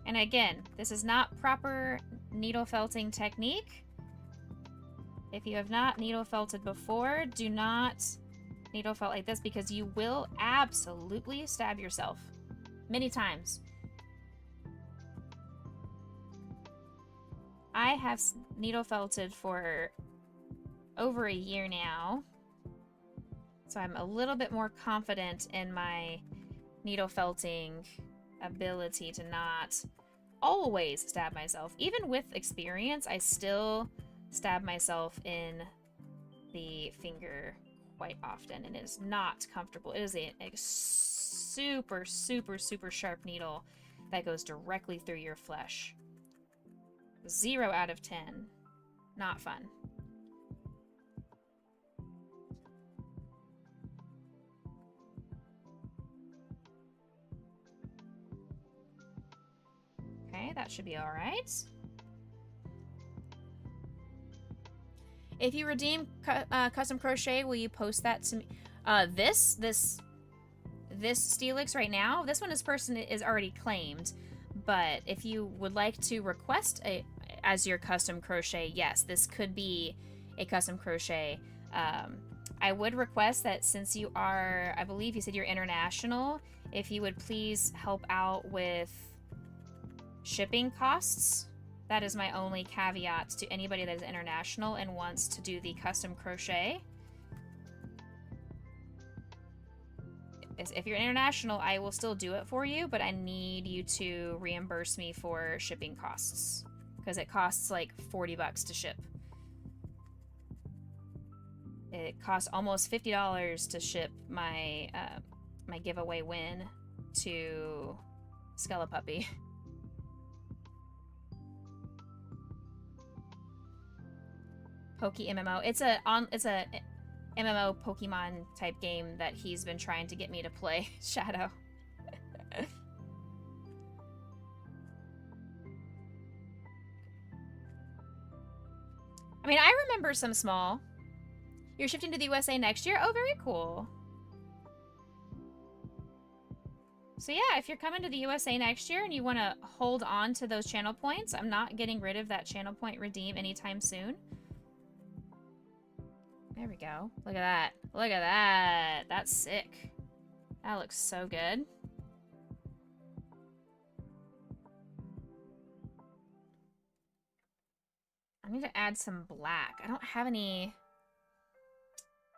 And again, this is not proper needle felting technique. If you have not needle felted before, do not needle felt like this because you will absolutely stab yourself many times. I have needle felted for over a year now, so I'm a little bit more confident in my needle felting ability to not always stab myself. Even with experience, I still stab myself in the finger quite often, and it is not comfortable. It is a super, super, super sharp needle that goes directly through your flesh. 0 out of 10. Not fun. that should be all right. If you redeem custom crochet, will you post that to me? This Steelix right now, this one, this person is already claimed. But if you would like to request as your custom crochet, yes, this could be a custom crochet. I would request that since you are, I believe you said you're international, if you would please help out with shipping costs. That is my only caveat to anybody that is international and wants to do the custom crochet. If you're international, I will still do it for you, but I need you to reimburse me for shipping costs because it costs like $40 to ship. It costs almost $50 to ship my my giveaway win to Skelepuppy. Poke MMO. It's a MMO Pokemon type game that he's been trying to get me to play. Shadow. I mean, I remember some small. You're shifting to the USA next year? Oh, very cool. So yeah, if you're coming to the USA next year and you want to hold on to those channel points, I'm not getting rid of that channel point redeem anytime soon. There we go. Look at that. Look at that. That's sick. That looks so good. I need to add some black. I don't have any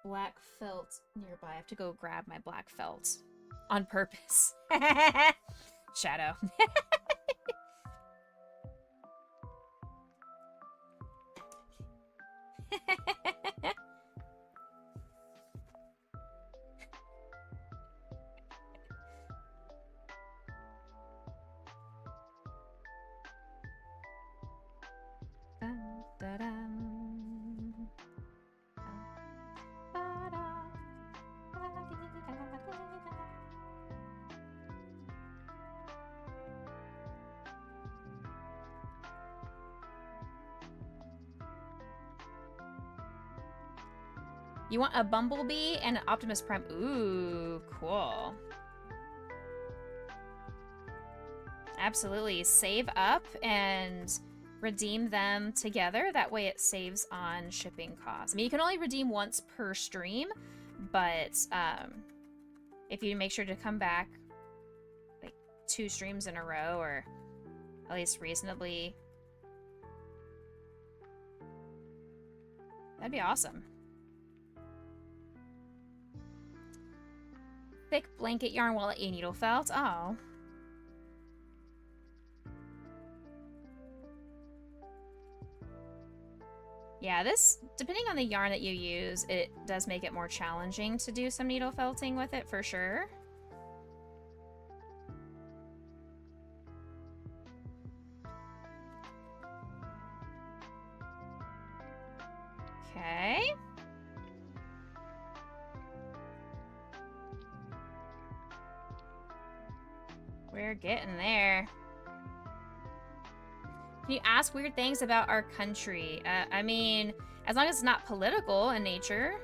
black felt nearby. I have to go grab my black felt on purpose. Shadow. You want a Bumblebee and an Optimus Prime. Ooh, cool. Absolutely. Save up and redeem them together. That way it saves on shipping costs. I mean, you can only redeem once per stream, but if you make sure to come back like 2 streams in a row, or at least reasonably, that'd be awesome. Thick blanket yarn wallet, a needle felt. Oh. Yeah, this, depending on the yarn that you use, it does make it more challenging to do some needle felting with it for sure. Okay. We're getting there. Can you ask weird things about our country? I mean, as long as it's not political in nature.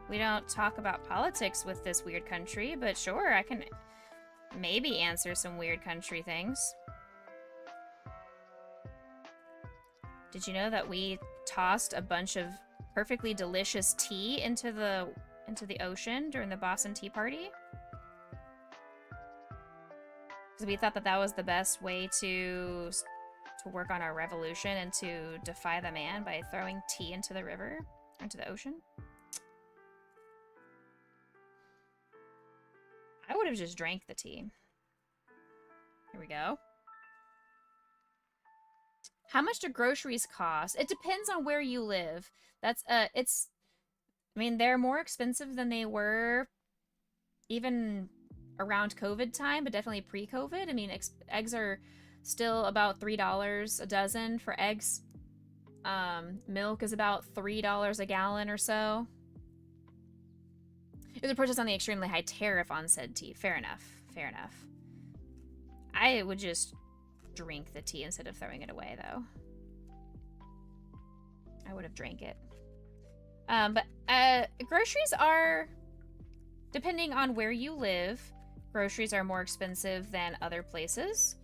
We don't talk about politics with this weird country, but sure, I can maybe answer some weird country things. Did you know that we tossed a bunch of perfectly delicious tea into the ocean during the Boston Tea Party? Because we thought that that was the best way to work on our revolution and to defy the man by throwing tea into the river, into the ocean. I would have just drank the tea. Here we go. How much do groceries cost? It depends on where you live. That's I mean, they're more expensive than they were even around COVID time, but definitely pre-COVID. I mean, eggs are still about $3 a dozen for eggs. Milk is about $3 a gallon or so. It was a protest on the extremely high tariff on said tea. Fair enough. Fair enough. I would just drink the tea instead of throwing it away, though. I would have drank it. But groceries are, depending on where you live, groceries are more expensive than other places.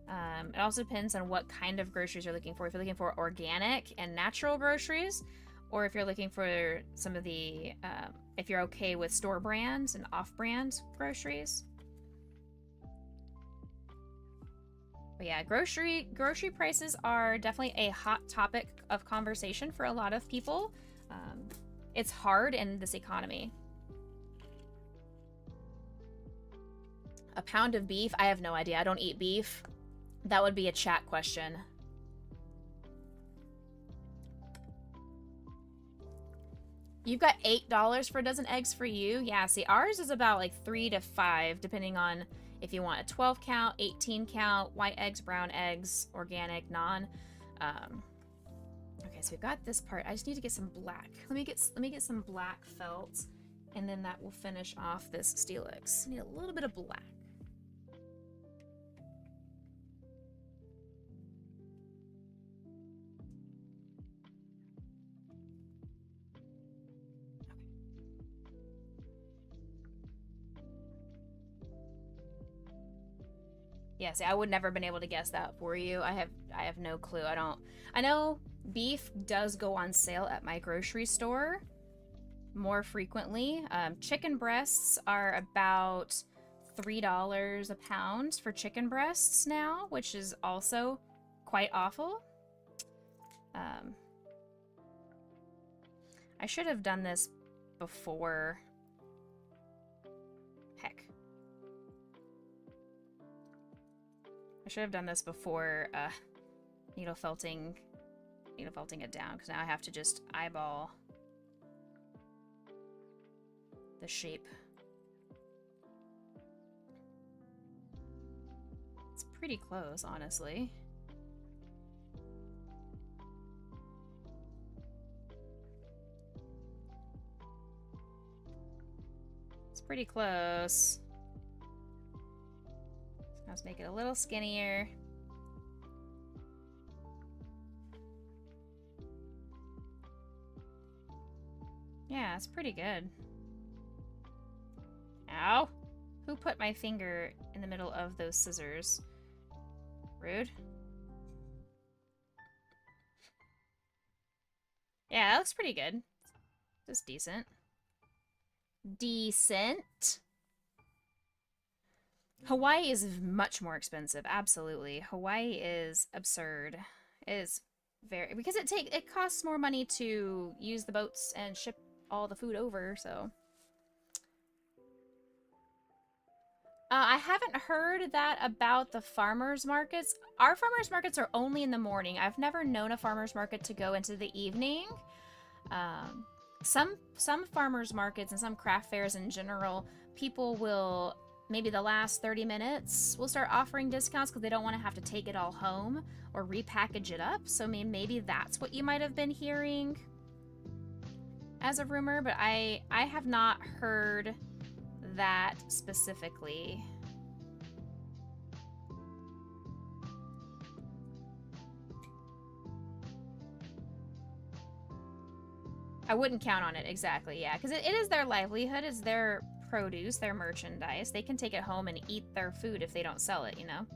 It also depends on what kind of groceries you're looking for. If you're looking for organic and natural groceries, or if you're looking for some of the, if you're okay with store brands and off-brand groceries. But yeah, grocery prices are definitely a hot topic of conversation for a lot of people. It's hard in this economy. A pound of beef? I have no idea. I don't eat beef. That would be a chat question. You've got $8 for a dozen eggs for you? Yeah, see, ours is about like 3 to 5, depending on if you want a 12 count, 18 count, white eggs, brown eggs, organic, non. Okay, so we've got this part. I just need to get some black. Let me get some black felt, and then that will finish off this Steelix. I need a little bit of black. Yeah, see, I would never been able to guess that for you. I have no clue. I know beef does go on sale at my grocery store more frequently. Chicken breasts are about $3 a pound for chicken breasts now, which is also quite awful. I should have done this before. Heck. I should have done this before needle felting it down, because now I have to just eyeball the shape. It's pretty close, honestly. It's pretty close. Let's make it a little skinnier. Yeah, it's pretty good. Ow! Who put my finger in the middle of those scissors? Rude. Yeah, that looks pretty good. Just decent. Decent. Hawaii is much more expensive, absolutely. Hawaii is absurd. It is very, because it costs more money to use the boats and ship all the food over, so. I haven't heard that about the farmers markets. Our farmers markets are only in the morning. I've never known a farmers market to go into the evening. Some farmers markets and some craft fairs in general, people will, maybe the last 30 minutes, will start offering discounts because they don't want to have to take it all home or repackage it up. So maybe that's what you might have been hearing as a rumor, but I have not heard that specifically. I wouldn't count on it, exactly, yeah, because it is their livelihood, it's their produce, their merchandise. They can take it home and eat their food if they don't sell it, you know?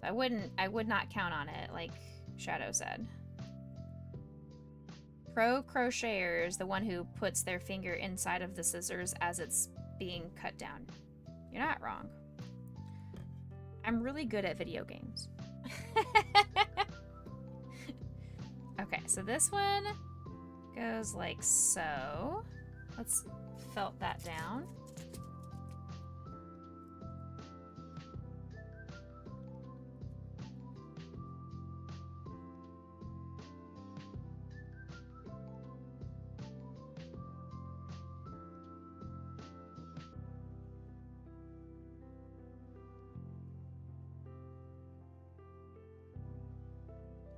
I would not count on it, like Shadow said. Pro crocheter is the one who puts their finger inside of the scissors as it's being cut down. You're not wrong. I'm really good at video games. Okay, so this one goes like so. Let's felt that down.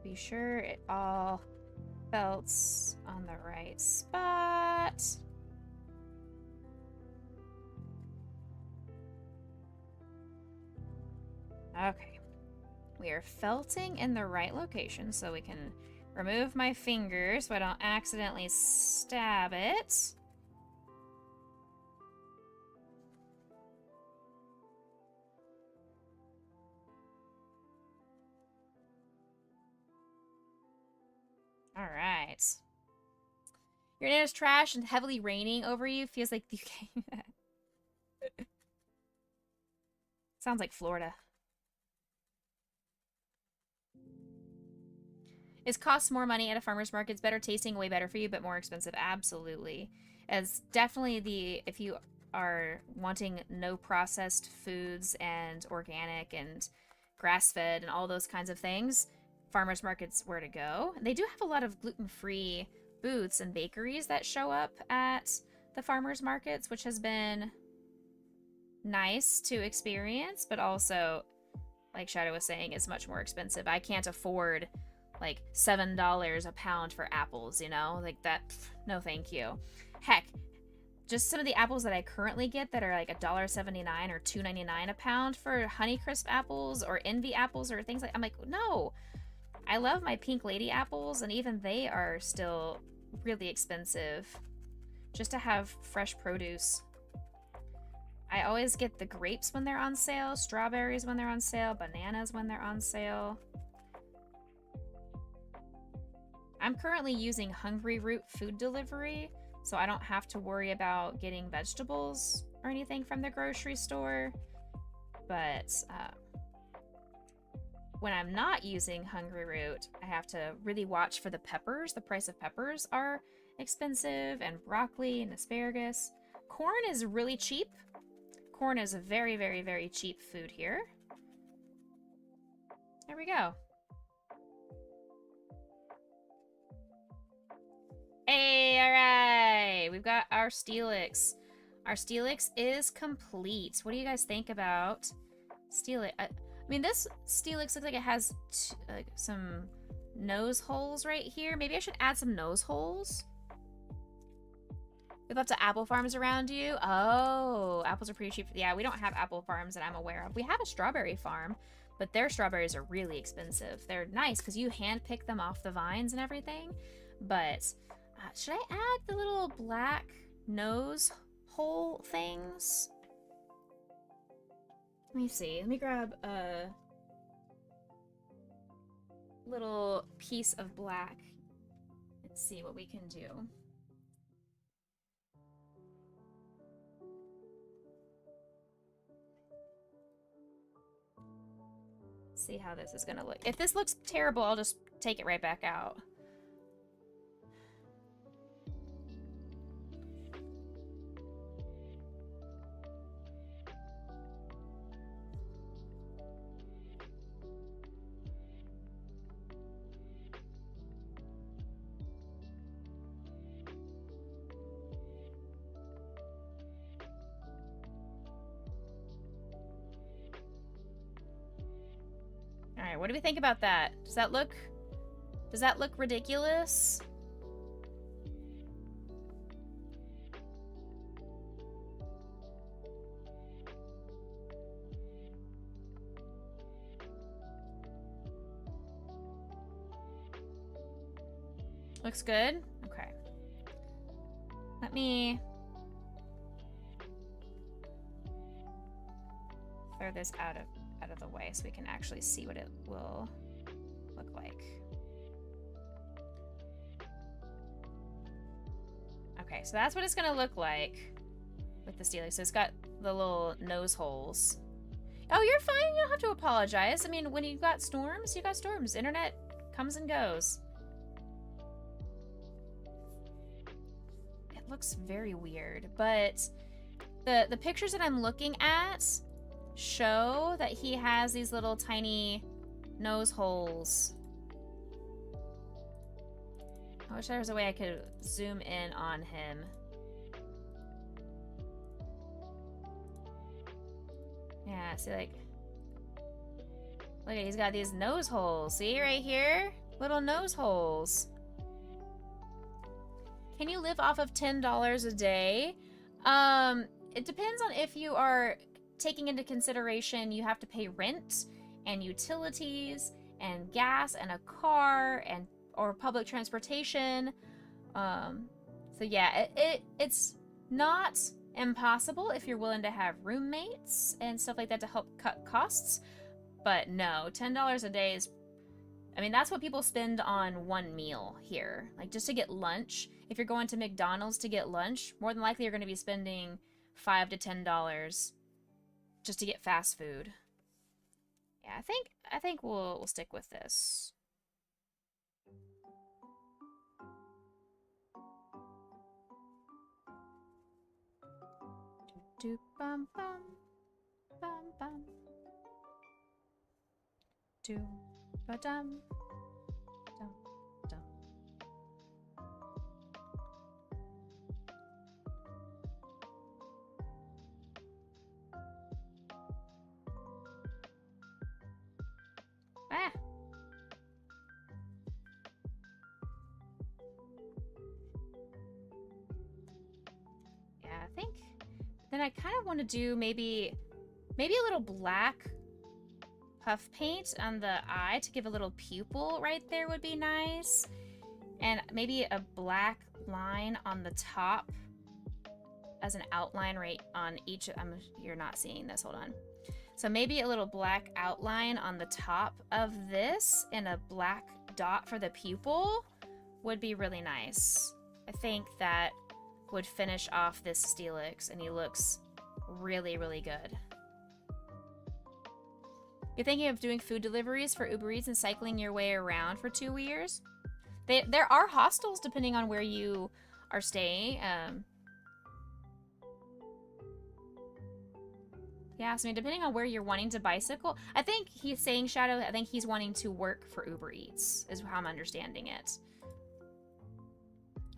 Be sure it all felts on the right spot. Okay. We are felting in the right location so we can remove my fingers so I don't accidentally stab it. All right. Your name is trash and heavily raining over you. Feels like the UK. Sounds like Florida. It costs more money at a farmer's market. It's better tasting, way better for you, but more expensive. Absolutely. As definitely the, if you are wanting no processed foods and organic and grass-fed and all those kinds of things, farmer's market's where to go. They do have a lot of gluten-free booths and bakeries that show up at the farmer's markets, which has been nice to experience, but also, like Shadow was saying, it's much more expensive. I can't afford like $7 a pound for apples, you know? Like that, no thank you. Heck, just some of the apples that I currently get that are like $1.79 or $2.99 a pound for Honeycrisp apples or Envy apples or things like, I'm like, no. I love my Pink Lady apples, and even they are still really expensive just to have fresh produce. I always get the grapes when they're on sale, strawberries when they're on sale, bananas when they're on sale. I'm currently using Hungry Root food delivery, so I don't have to worry about getting vegetables or anything from the grocery store. But when I'm not using Hungry Root, I have to really watch for the peppers. The price of peppers are expensive, and broccoli and asparagus. Corn is really cheap. Corn is a very, very, very cheap food here. There we go. Hey, all right. We've got our Steelix. Our Steelix is complete. What do you guys think about Steelix? I mean, this Steelix looks like it has some nose holes right here. Maybe I should add some nose holes. We have lots of apple farms around you. Oh, apples are pretty cheap. Yeah, we don't have apple farms that I'm aware of. We have a strawberry farm, but their strawberries are really expensive. They're nice because you hand pick them off the vines and everything. But should I add the little black nose hole things? Let me see. Let me grab a little piece of black and see what we can do. See how this is gonna look. If this looks terrible, I'll just take it right back out. Alright, what do we think about that? Does that look ridiculous? Looks good? Okay. Let me throw this out of the way so we can actually see what it will look like. Okay, so that's what it's gonna look like with the Steelix. So it's got the little nose holes. Oh, you're fine. You don't have to apologize. I mean, when you've got storms, you got storms. Internet comes and goes. It looks very weird, but the pictures that I'm looking at show that he has these little tiny nose holes. I wish there was a way I could zoom in on him. Yeah, see, like, look at, he's got these nose holes. See right here? Little nose holes. Can you live off of $10 a day? It depends on if you are taking into consideration you have to pay rent and utilities and gas and a car and or public transportation. So yeah, it's not impossible if you're willing to have roommates and stuff like that to help cut costs. But no, $10 a day is, I mean, that's what people spend on one meal here. Like just to get lunch. If you're going to McDonald's to get lunch, more than likely you're going to be spending $5 to $10 just to get fast food. Yeah, I think we'll stick with this. Do bum bum bum bum. Do ba dum dum dum. Ah. Yeah, I think then I kind of want to do maybe a little black puff paint on the eye to give a little pupil right there would be nice. And maybe a black line on the top as an outline right on each. You're not seeing this, hold on. So maybe a little black outline on the top of this and a black dot for the pupil would be really nice. I think that would finish off this Steelix, and he looks really, really good. You're thinking of doing food deliveries for Uber Eats and cycling your way around for 2 years? There are hostels depending on where you are staying. Yeah, so I mean, depending on where you're wanting to bicycle, I think he's saying, Shadow, I think he's wanting to work for Uber Eats, is how I'm understanding it.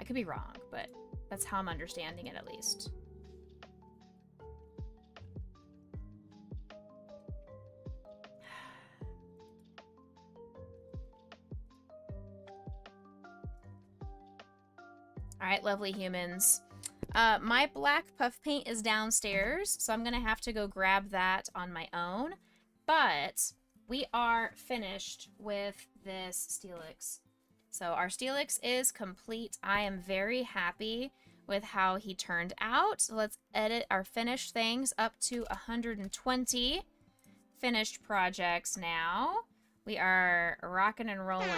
I could be wrong, but that's how I'm understanding it at least. All right, lovely humans. My black puff paint is downstairs, so I'm going to have to go grab that on my own. But we are finished with this Steelix. So our Steelix is complete. I am very happy with how he turned out. So let's edit our finished things up to 120 finished projects now. We are rocking and rolling.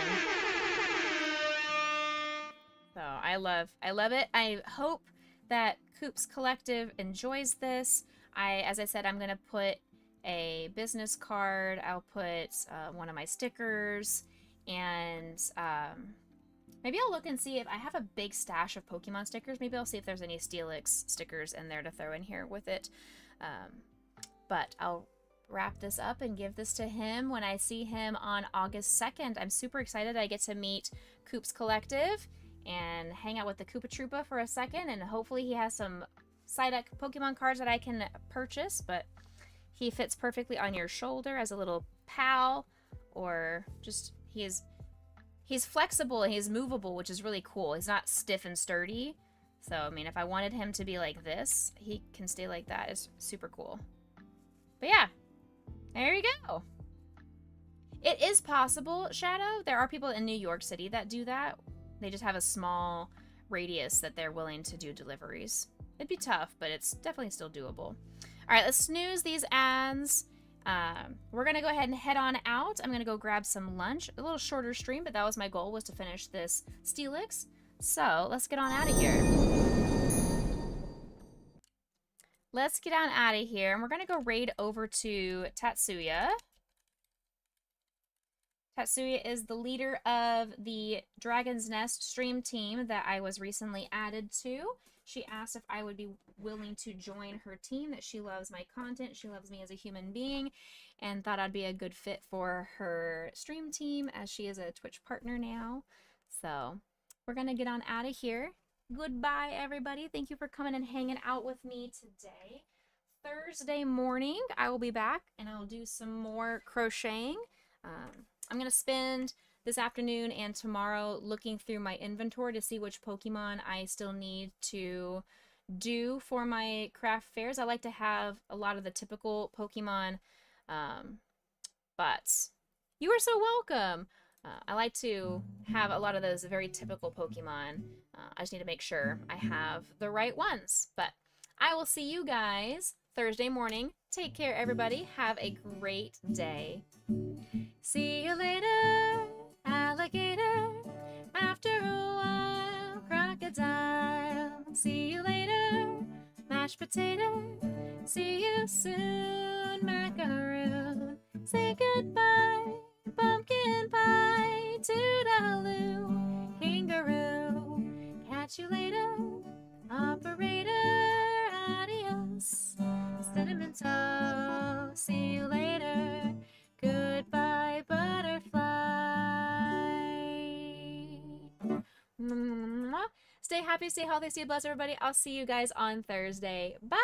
So I love it. I hope that Coops Collective enjoys this. As I said, I'm gonna put a business card. I'll put one of my stickers, and maybe I'll look and see if I have a big stash of Pokemon stickers. Maybe I'll see if there's any Steelix stickers in there to throw in here with it. But I'll wrap this up and give this to him when I see him on August 2nd. I'm super excited I get to meet Coops Collective and hang out with the Koopa Troopa for a second, and hopefully he has some Psyduck Pokemon cards that I can purchase, but he fits perfectly on your shoulder as a little pal, or just he's flexible and he's movable, which is really cool. He's not stiff and sturdy. So, I mean, if I wanted him to be like this, he can stay like that. It's super cool. But yeah, there you go. It is possible, Shadow. There are people in New York City that do that. They just have a small radius that they're willing to do deliveries. It'd be tough, but it's definitely still doable. All right, let's snooze these ads. We're going to go ahead and head on out. I'm going to go grab some lunch. A little shorter stream, but that was my goal, was to finish this Steelix. So let's get on out of here. Let's get on out of here, and we're going to go raid over to Tatsuya. Tatsuya is the leader of the Dragon's Nest stream team that I was recently added to. She asked if I would be willing to join her team, that she loves my content, she loves me as a human being, and thought I'd be a good fit for her stream team as she is a Twitch partner now. So we're going to get on out of here. Goodbye, everybody. Thank you for coming and hanging out with me today. Thursday morning, I will be back, and I'll do some more crocheting. I'm going to spend this afternoon and tomorrow looking through my inventory to see which Pokemon I still need to do for my craft fairs. I like to have a lot of the typical Pokemon but you are so welcome. I like to have a lot of those very typical Pokemon. I just need to make sure I have the right ones. But I will see you guys Thursday morning. Take care, everybody. Have a great day. See you later, alligator. After a while, crocodile. See you later, mashed potato. See you soon, macaroon. Say goodbye, pumpkin pie. Toodaloo, kangaroo. Catch you later, operator. Adios, cinnamon toast. See you later. Goodbye, butterfly. Stay happy, stay healthy, stay blessed, everybody. I'll see you guys on Thursday. Bye.